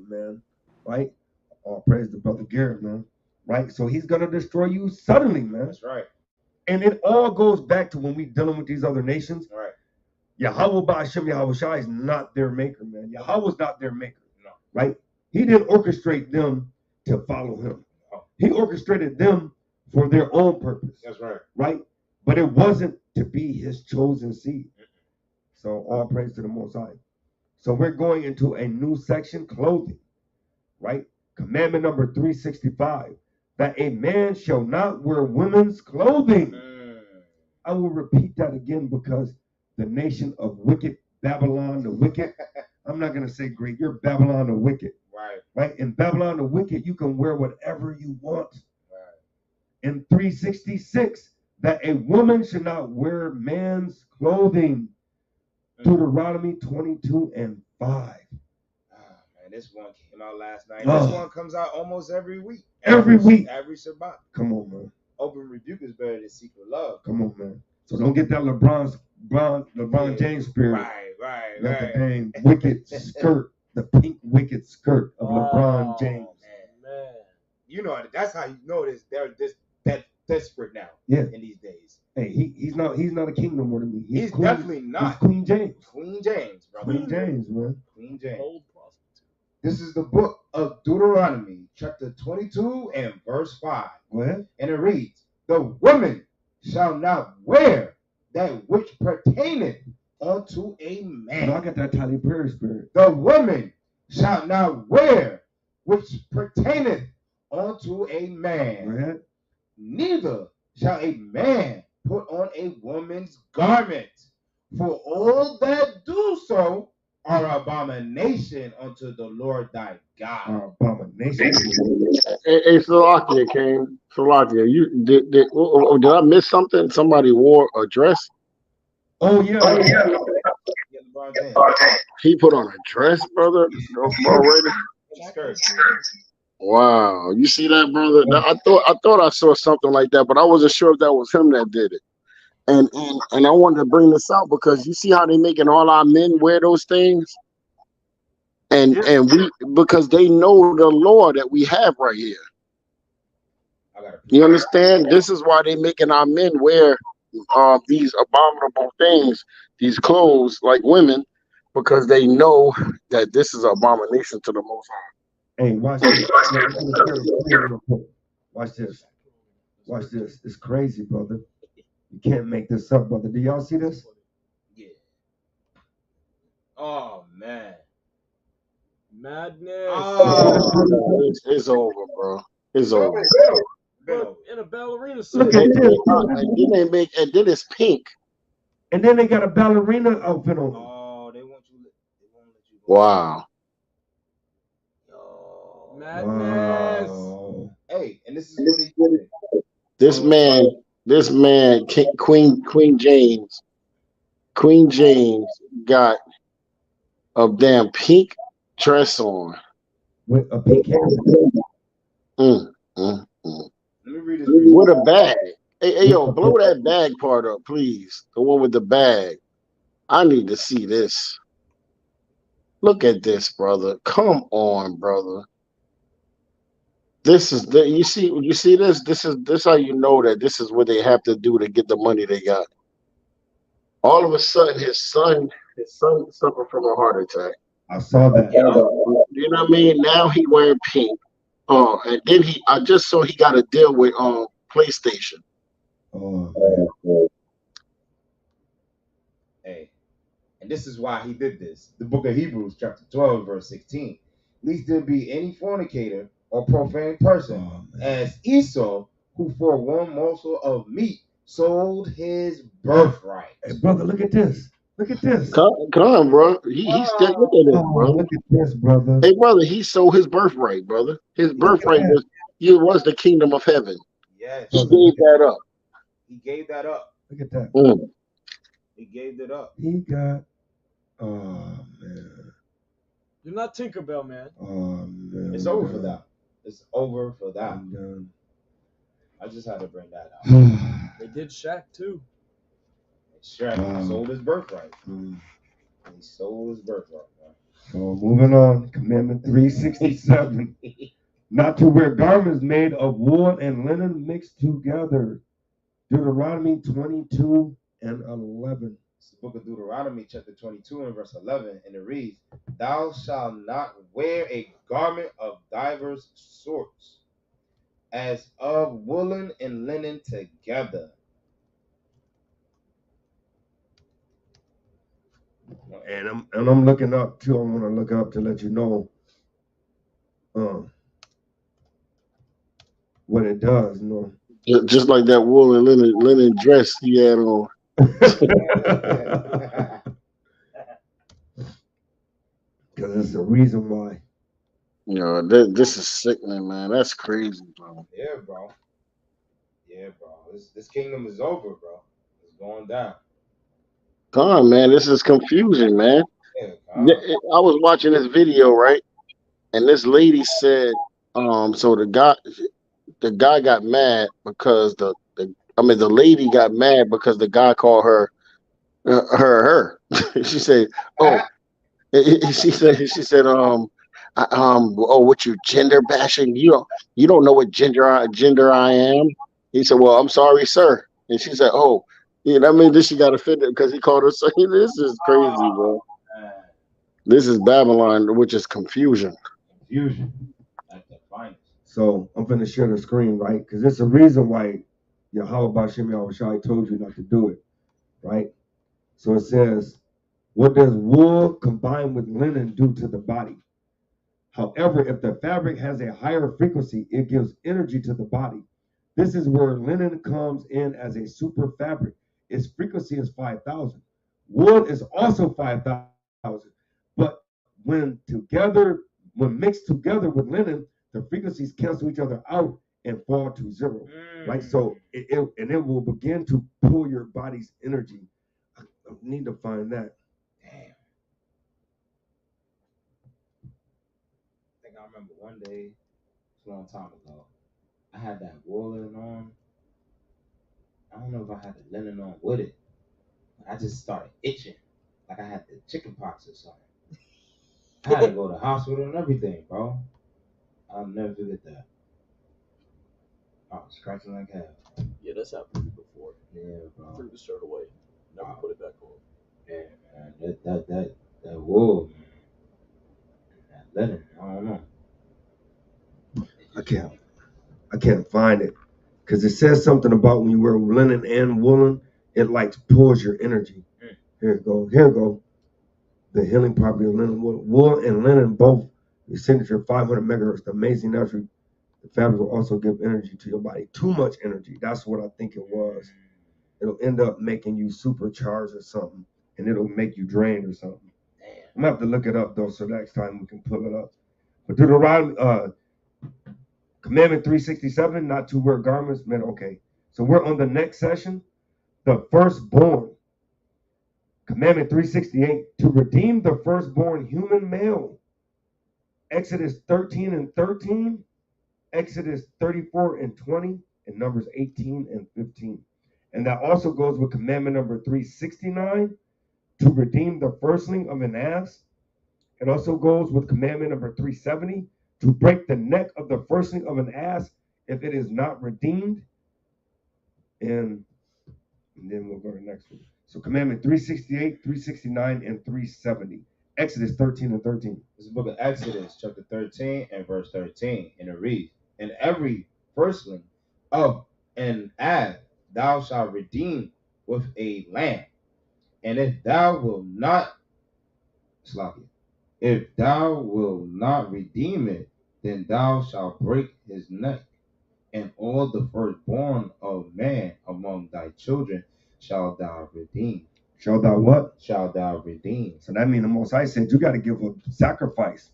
Man. Right? Oh, praise the brother Garrett, man. Right? So he's going to destroy you suddenly, man. That's right. And it all goes back to when we dealing with these other nations. Right. Yahweh Ba'ashem Yahweh Shai is not their maker, man. Yahweh's not their maker. No. Right? He didn't orchestrate them to follow him. No. He orchestrated them for their own purpose. That's right. Right? But it wasn't to be his chosen seed. So all praise to the Most High. So we're going into a new section, clothing. Right? Commandment number 365, that a man shall not wear women's clothing. I will repeat that again because the nation of wicked Babylon the wicked, I'm not going to say great, you're Babylon the wicked. Right. Right? In Babylon the wicked, you can wear whatever you want. Right. In 366, that a woman should not wear man's clothing. Deuteronomy 22 and 5. Man, this one came out last night. Oh. This one comes out almost every week. Every week. Every Shabbat. Come on, man. Open rebuke is better than secret love. Come on, man. So don't get that LeBron James spirit. Right. The dang wicked skirt, the pink wicked skirt of LeBron James. Man. You know, that's how you know they're that desperate now. Yeah. In these days. Hey, he's not a king no more to me. He's Queen, definitely not. He's Queen James. Queen James, brother. Queen James, man. Queen James. Old prostitute. This is the book of Deuteronomy, chapter 22 and verse 5. Go ahead. And it reads, the woman shall not wear that which pertaineth unto a man. I got that Tyler Perry spirit. The woman shall not wear which pertaineth unto a man. Go ahead. Neither shall a man put on a woman's garment, for all that do so are abomination unto the Lord thy God. Abomination. Hey, Salakia came. Salakia, did I miss something? Somebody wore a dress. Oh yeah. He put on a dress, brother. Already. Wow, you see that, brother? I thought I saw something like that, but I wasn't sure if that was him that did it. And I wanted to bring this out because you see how they making all our men wear those things, and we, because they know the law that we have right here. You understand? This is why they making our men wear these abominable things, these clothes like women, because they know that this is an abomination to the Most High. Hey, watch this. Watch this. Watch this. It's crazy, brother. You can't make this up, brother. Do y'all see this? Yeah. Oh man. Madness. Oh, it's over, bro. It's over. Bro, in a ballerina suit. Look at this. And then it's pink. And then they got a ballerina outfit on. Oh, they won't let you go. Wow. Madness. Wow. Hey, and this is what he did. This man, Queen James got a damn pink dress on. With a pink hair. Let me read this. With a bag. Hey, yo, blow that bag part up, please. The one with the bag. I need to see this. Look at this, brother. Come on, brother. This is you see this? This is how you know that this is what they have to do to get the money they got. All of a sudden, his son suffered from a heart attack. I saw that. You know what I mean? Now he wearing pink. And then I just saw he got a deal with PlayStation. Oh. Hey, and this is why he did this. The book of Hebrews, chapter 12, verse 16. Least there be any fornicator or profane person, as Esau, who for one morsel of meat sold his birthright. Hey, brother, look at this. Look at this. Come on, bro. He's still look at this, bro. Look at this, brother. Hey, brother, he sold his birthright, brother. His birthright was the kingdom of heaven. Yes. He gave that up. He gave that up. Look at that. He gave it up. He got. Oh man. You're not Tinkerbell, man. Oh man. It's over for that. It's over for that. I'm done. I just had to bring that out. They did Shaq too. Shaq sold his birthright. Mm. He sold his birthright. Man. So moving on, Commandment 367. Not to wear garments made of wool and linen mixed together. Deuteronomy 22 and 11. It's the book of Deuteronomy, chapter 22 and verse 11, and it reads, Thou shalt not wear a garment of divers sorts, as of woolen and linen together. And I'm looking up too. I want to look up to let you know what it does. Just like that wool and linen dress he had on. Because it's the reason why. This is sickening, man. That's crazy, bro. Yeah, bro. This kingdom is over, bro. It's going down. Come on, man. This is confusion, man. Yeah, I was watching this video, right? And this lady said, so the guy got mad because the lady got mad because the guy called her her. She said, "Oh," she said, oh, what you gender bashing? You don't know what gender I am." He said, "Well, I'm sorry, sir." And she said, "Oh, you know what I mean?" Then she got offended because he called her. So this is crazy, bro. This is Babylon, which is confusion. Confusion at the finest. So I'm going to share the screen, right? Because it's a reason why Yahweh Bashim Yahushai told you not to do it, right? So it says, what does wool combined with linen do to the body? However, if the fabric has a higher frequency, it gives energy to the body. This is where linen comes in as a super fabric. Its frequency is 5,000. Wool is also 5,000. But when mixed together with linen, the frequencies cancel each other out and fall to zero, right? So it will begin to pull your body's energy. I need to find that. Damn. I think I remember one day, a long time ago, I had that woolen on. I don't know if I had the linen on with it. I just started itching, like I had the chicken pox or something. I had to go to the hospital and everything, bro. I'll never forget that. I was scratching like hell. Yeah, that's happened before. Yeah, bro. Threw the shirt away. Never put it back on. Yeah, man. That wool, man. That linen, I don't know. I can't find it. Because it says something about when you wear linen and woolen, it like pulls your energy. Here it go. The healing property of linen, wool and linen both the signature 500 megahertz. The amazing natural. The fabric will also give energy to your body. Too much energy. That's what I think it was. It'll end up making you supercharged or something, and it'll make you drained or something. I'm gonna have to look it up though, so next time we can pull it up. But Deuteronomy, Commandment 367, not to wear garments. Man, okay. So we're on the next session. The firstborn. Commandment 368, to redeem the firstborn human male. Exodus 13 and 13, Exodus 34 and 20, and Numbers 18 and 15. And that also goes with commandment number 369, to redeem the firstling of an ass. It also goes with commandment number 370, to break the neck of the firstling of an ass if it is not redeemed. And then we'll go to the next one. So commandment 368, 369, and 370. Exodus 13 and 13. This is the book of Exodus, chapter 13 and verse 13. And it reads, and every firstling of an ass thou shalt redeem with a lamb. And if thou wilt not redeem it, then thou shalt break his neck. And all the firstborn of man among thy children shalt thou redeem. Shall thou what? Shall thou redeem. So that means the Most High said you got to give a sacrifice.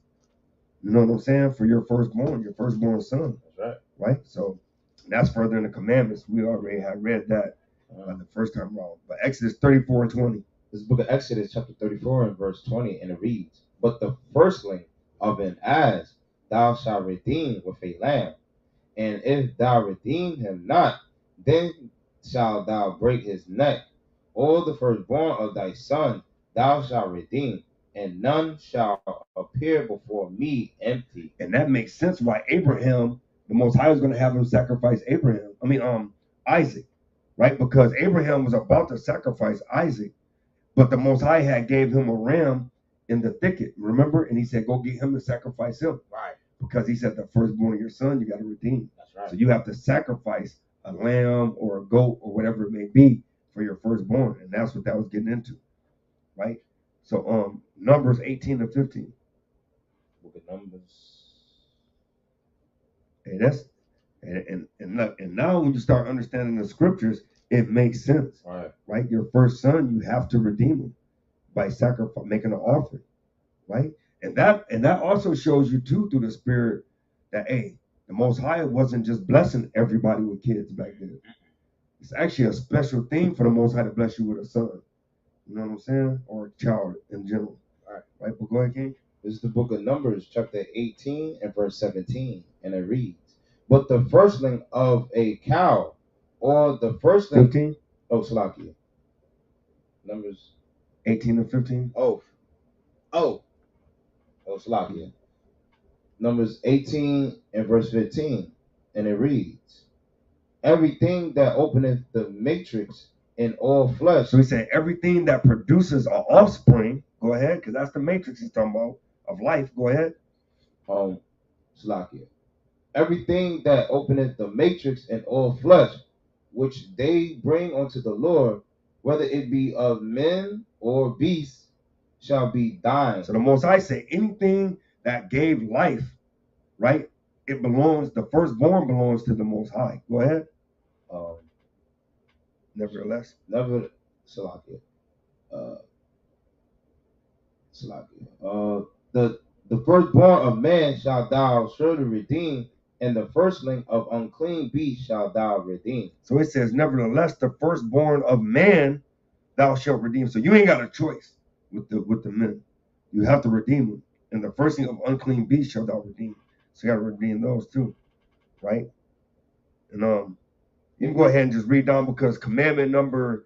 You know what I'm saying? For your firstborn son. That's right. Right? So that's further in the commandments. We already had read that the first time around. But Exodus 34 and 20. This is the book of Exodus, chapter 34 and verse 20, and it reads, but the firstling of an ass thou shalt redeem with a lamb. And if thou redeem him not, then shalt thou break his neck. All the firstborn of thy son thou shalt redeem, and none shall appear before me empty. And that makes sense why Abraham, the Most High was going to have him sacrifice Isaac, right? Because Abraham was about to sacrifice Isaac, but the Most High had gave him a ram in the thicket, remember? And he said, go get him and sacrifice him. Right. because he said the firstborn of your son you got to redeem. That's right. So you have to sacrifice a lamb or a goat or whatever it may be for your firstborn, and that's what that was getting into, right? So Numbers 18 to 15. Book of Numbers. Hey, that's and look, and now when you start understanding the scriptures, it makes sense, right? Your first son, you have to redeem him by sacrifice, making an offering, right? And that also shows you too through the Spirit that hey, the Most High wasn't just blessing everybody with kids back then. It's actually a special thing for the Most High to bless you with a son. You know what I'm saying? Or a child in general. Right? But go ahead, King. This is the book of Numbers, chapter 18 and verse 17, and it reads, "But the firstling of a cow, or the firstling..." 15? Oh, Salakia. Numbers 18 and 15? Oh, Salakia. Numbers 18 and verse 15, and it reads, "Everything that openeth the matrix in all flesh..." So he said everything that produces an offspring, go ahead, because that's the matrix he's talking about of life. Go ahead. Salakia. "Everything that openeth the matrix in all flesh, which they bring unto the Lord, whether it be of men or beasts, shall be thine." So the Most High said anything that gave life, right? It belongs, the firstborn belongs to the Most High. Go ahead. Nevertheless. Salakia. The firstborn of man shall thou surely redeem, and the firstling of unclean beast shall thou redeem. So it says, nevertheless, the firstborn of man thou shalt redeem. So you ain't got a choice with the men. You have to redeem them. And the firstling of unclean beast shall thou redeem. So you got to redeem those too, right? And you can go ahead and just read down because commandment number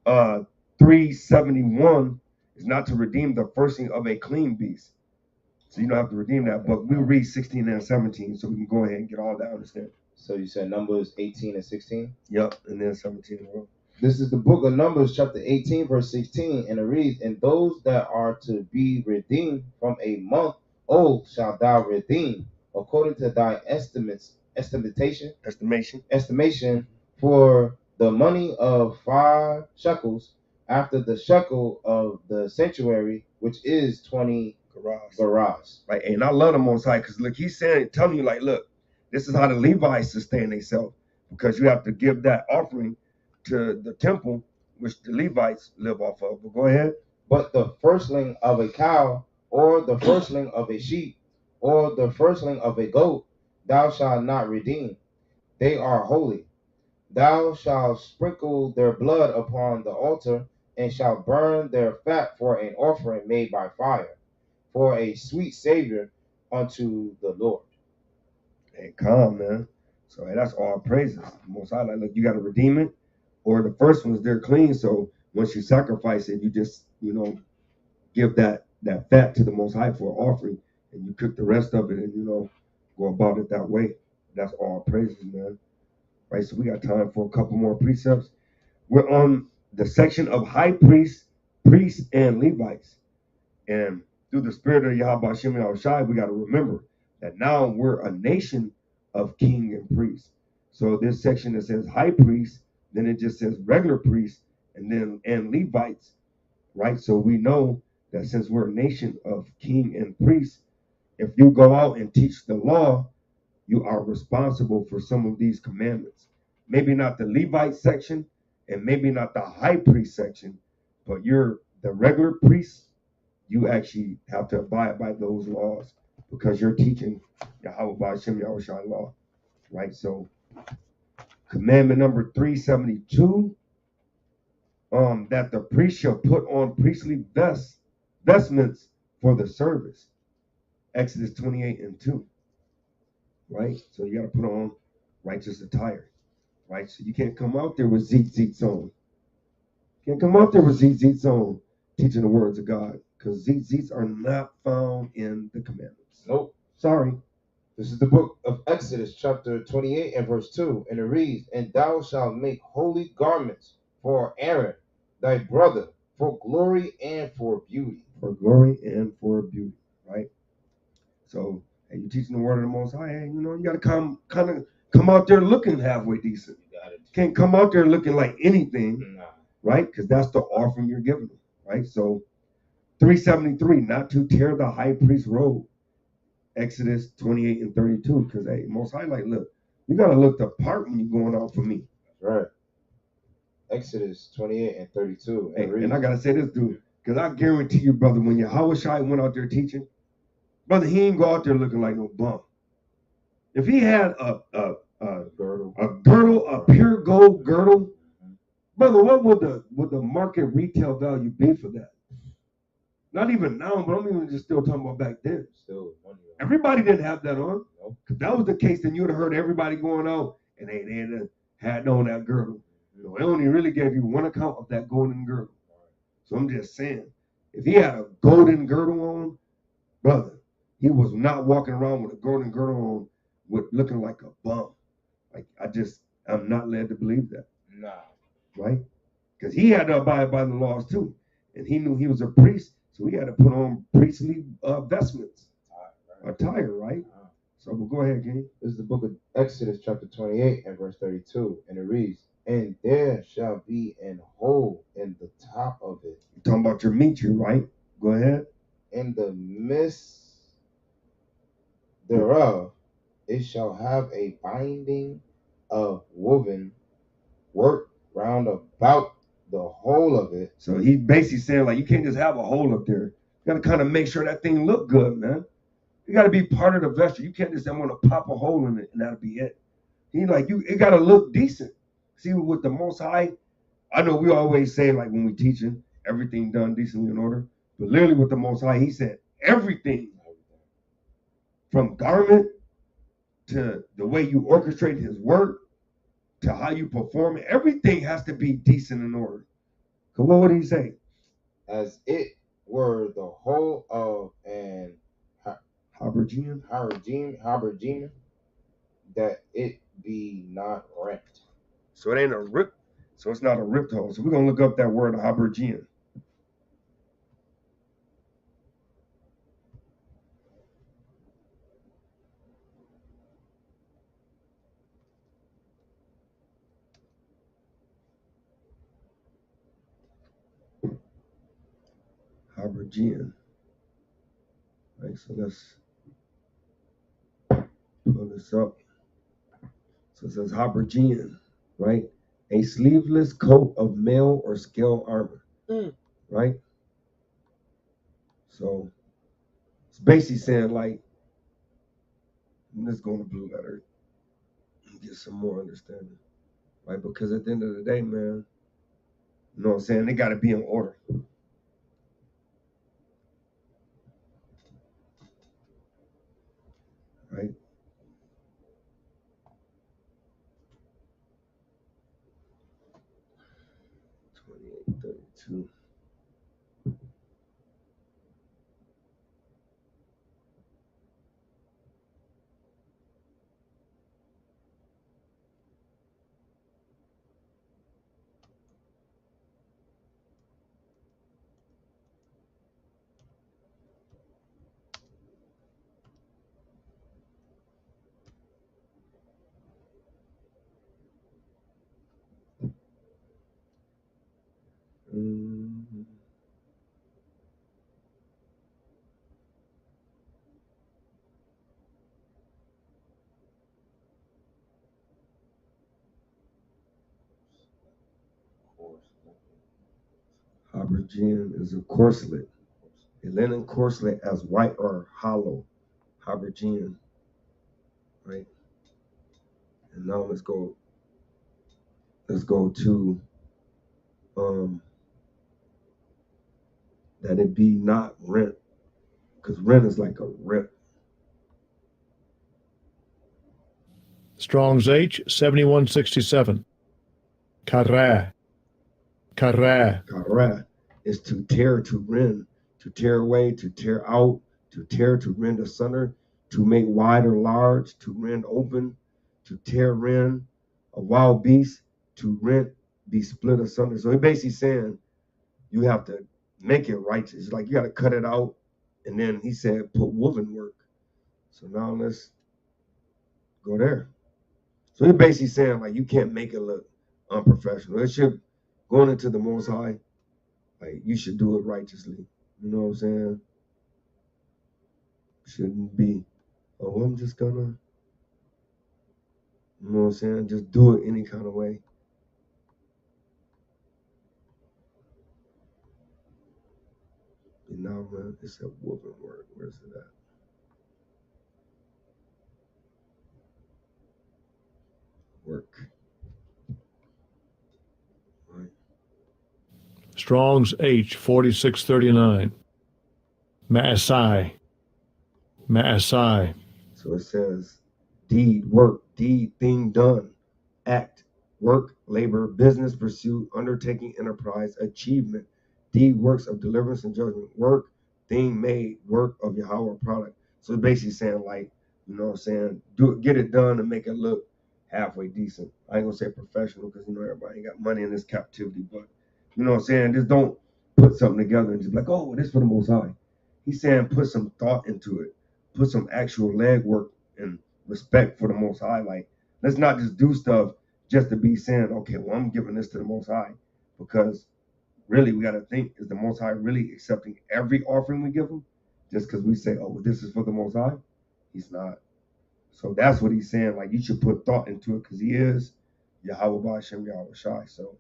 371 is not to redeem the firstling of a clean beast. So you don't have to redeem that. But we'll read 16 and 17 so we can go ahead and get all that understanding. So you said Numbers 18 and 16? Yep, and then 17 as well. This is the book of Numbers, chapter 18, verse 16, and it reads, "And those that are to be redeemed from a month old shalt thou redeem, according to thy estimation, for the money of 5 shekels, after the shekel of the sanctuary, which is 20 garahs." Right, and I love the Most High because look, he's telling you like, look, this is how the Levites sustain themselves because you have to give that offering to the temple, which the Levites live off of. But go ahead. "But the firstling of a cow, or the firstling of a sheep, or the firstling of a goat, thou shalt not redeem. They are holy. Thou shalt sprinkle their blood upon the altar, and shalt burn their fat for an offering made by fire, for a sweet savor unto the Lord." Hey, calm, man. So hey, that's all praises. Most High, like, look, you got to redeem it, or the first ones they're clean. So once you sacrifice it, you just give that fat to the Most High for an offering, and you cook the rest of it, and go about it that way. That's all praises, man. Right. So we got time for a couple more precepts. We're on the section of high priests, and Levites, and through the spirit of Yahweh Hashem Yahushai, we got to remember that now we're a nation of king and priests. So this section that says high priest, then it just says regular priests, and Levites, right? So we know that since we're a nation of king and priests, if you go out and teach the law, you are responsible for some of these commandments. Maybe not the Levite section, and maybe not the high priest section, but you're the regular priest. You actually have to abide by those laws because you're teaching Yahweh Hashem Yahushua law, right? So commandment number 372, that the priest shall put on priestly vestments for the service. Exodus 28 and 2, right? So you got to put on righteous attire, right? So you can't come out there with zit on. You can't come out there with zit on teaching the words of God, because zits are not found in the commandments. Nope. Sorry. This is the book of Exodus, chapter 28 and verse 2, and it reads, "And thou shalt make holy garments for Aaron, thy brother, for glory and for beauty." For glory and for beauty, right? So, and you teaching the word of the Most High, hey, you know, you got to come out there looking halfway decent. Can't come out there looking like anything, right? Because that's the offering you're giving them, right? So 373, not to tear the high priest's robe. Exodus 28 and 32, because hey, Most High, like, look, you got to look the part when you're going out for me. That's right. Exodus 28 and 32. Hey, and I got to say this, dude, because I guarantee you, brother, when Yahushua went out there teaching, brother, he ain't go out there looking like no bum. If he had a girdle, a pure gold girdle, brother, what would the market retail value be for that? Not even now, but I'm even just still talking about back then. Still money. Everybody didn't have that on. Nope. If that was the case, then you would have heard everybody going out and they had on that girdle. No, it only really gave you one account of that golden girdle. So I'm just saying, if he had a golden girdle on, brother, he was not walking around with a golden girdle on with looking like a bum. Like, I'm not led to believe that. Nah. Right? Because he had to abide by the laws too. And he knew he was a priest, so he had to put on priestly vestments. Attire, right? So we'll go ahead, King. This is the book of Exodus chapter 28 and verse 32. And it reads, and there shall be an hole in the top of it. You're talking about your meat, right? Go ahead. In the midst thereof, it shall have a binding of woven work round about the whole of it. So he's basically saying, like, you can't just have a hole up there. You got to kind of make sure that thing look good, man. You got to be part of the vesture. You can't just say, I'm going to pop a hole in it and that'll be it. It got to look decent. See, with the Most High, I know we always say, like, when we teaching, everything done decently in order. But literally with the Most High, he said everything, from garment to the way you orchestrate his work to how you perform it, everything has to be decent in order. So what would he say? As it were the whole of an habergeon, that it be not rent. So it ain't a rip. So it's not a ripped hole. So we're gonna look up that word habergeon. Habergeon. Right, so let's pull this up. So it says habergeon, right? A sleeveless coat of mail or scale armor, right? So it's basically saying, like, let's go to blue letter and get some more understanding, right? Because at the end of the day, man, you know what I'm saying? They got to be in order. Right? $28.32. Habergeon is a corselet, a linen corselet as white or hollow. Habergeon, right? And now let's go to that it be not rent, because rent is like a rip. Strong's H 7167. Kareh. Kareh is to tear, to rend, to tear away, to tear out, to tear, to rend asunder, to make wide or large, to rend open, to tear, rend a wild beast, to rent, be split asunder. So he's basically saying you have to make it righteous. Like, you got to cut it out. And then he said put woven work. So now let's go there. So he's basically saying like you can't make it look unprofessional. It should going into the Most High, like you should do it righteously. You know what I'm saying? Shouldn't be, oh, I'm just gonna, you know what I'm saying? Just do it any kind of way. And now, man, it's a whooping word. Where's it at? Work. Right. Strong's H 4639. Maasai. Maasai. So it says deed, work, deed, thing done, act, work, labor, business, pursuit, undertaking, enterprise, achievement, deed, works of deliverance and judgment, work, thing made, work of Yahweh product. So it's basically saying like, you know what I'm saying, do it, get it done and make it look halfway decent. I ain't gonna say professional because you know everybody ain't got money in this captivity, but you know what I'm saying, just don't put something together and just be like, oh, this for the Most High. He's saying put some thought into it, put some actual legwork and respect for the Most High. Like, let's not just do stuff just to be saying, okay, well, I'm giving this to the Most High, because really we got to think, is the Most High really accepting every offering we give him just because we say, oh, well, this is for the Most High? He's not. So that's what he's saying. Like, you should put thought into it because he is Yahweh Ba'ashem Yahweh Shai. So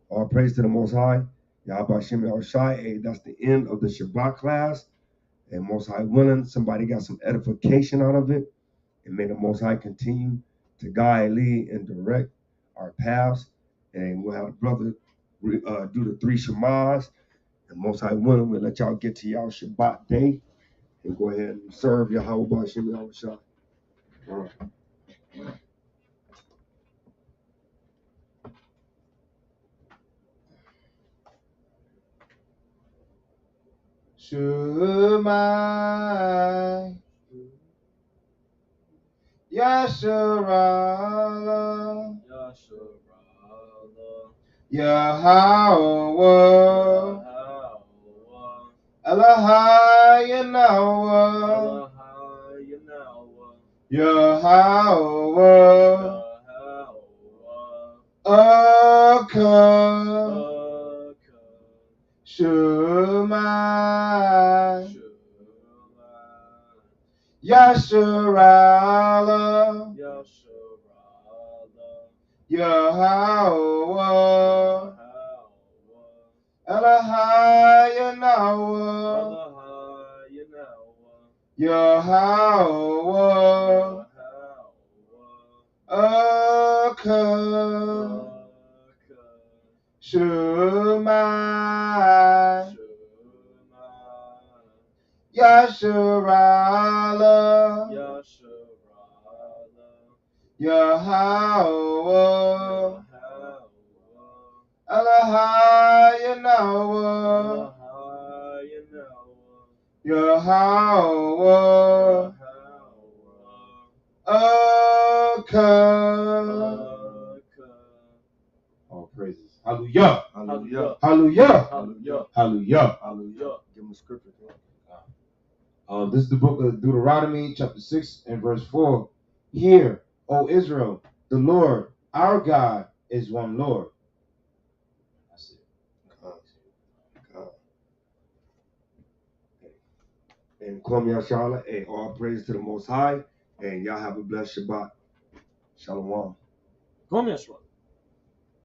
all praise to the Most High, Yahweh Ba'ashem Yahweh Shai. Hey, that's the end of the Shabbat class. And Most High willing, somebody got some edification out of it. And may the Most High continue to guide, lead, and direct our paths. And we'll have the brother do the 3 Shemahs. And Most High willing, we'll let y'all get to y'all Shabbat day and go ahead and serve Yahweh Ba'ashem Yahweh Shai. All right. Shumai Yasharala Yahweh Elohai Yahweh Yahweh Aka Shumai Yasharala Yahweh Elohai Yahweh Aka Shumai Yasharala Yahweh Elohai Yahweh Aka. All praises. Hallelujah. Hallelujah. Hallelujah. Hallelujah. Hallelujah. Hallelujah. Give him a scripture. This is the book of Deuteronomy, chapter 6 and verse 4. Hear, O Israel, the Lord, our God, is one Lord. That's it. God. And Kwam Yashala, hey, all praise to the Most High, and y'all have a blessed Shabbat. Shalom. Come here,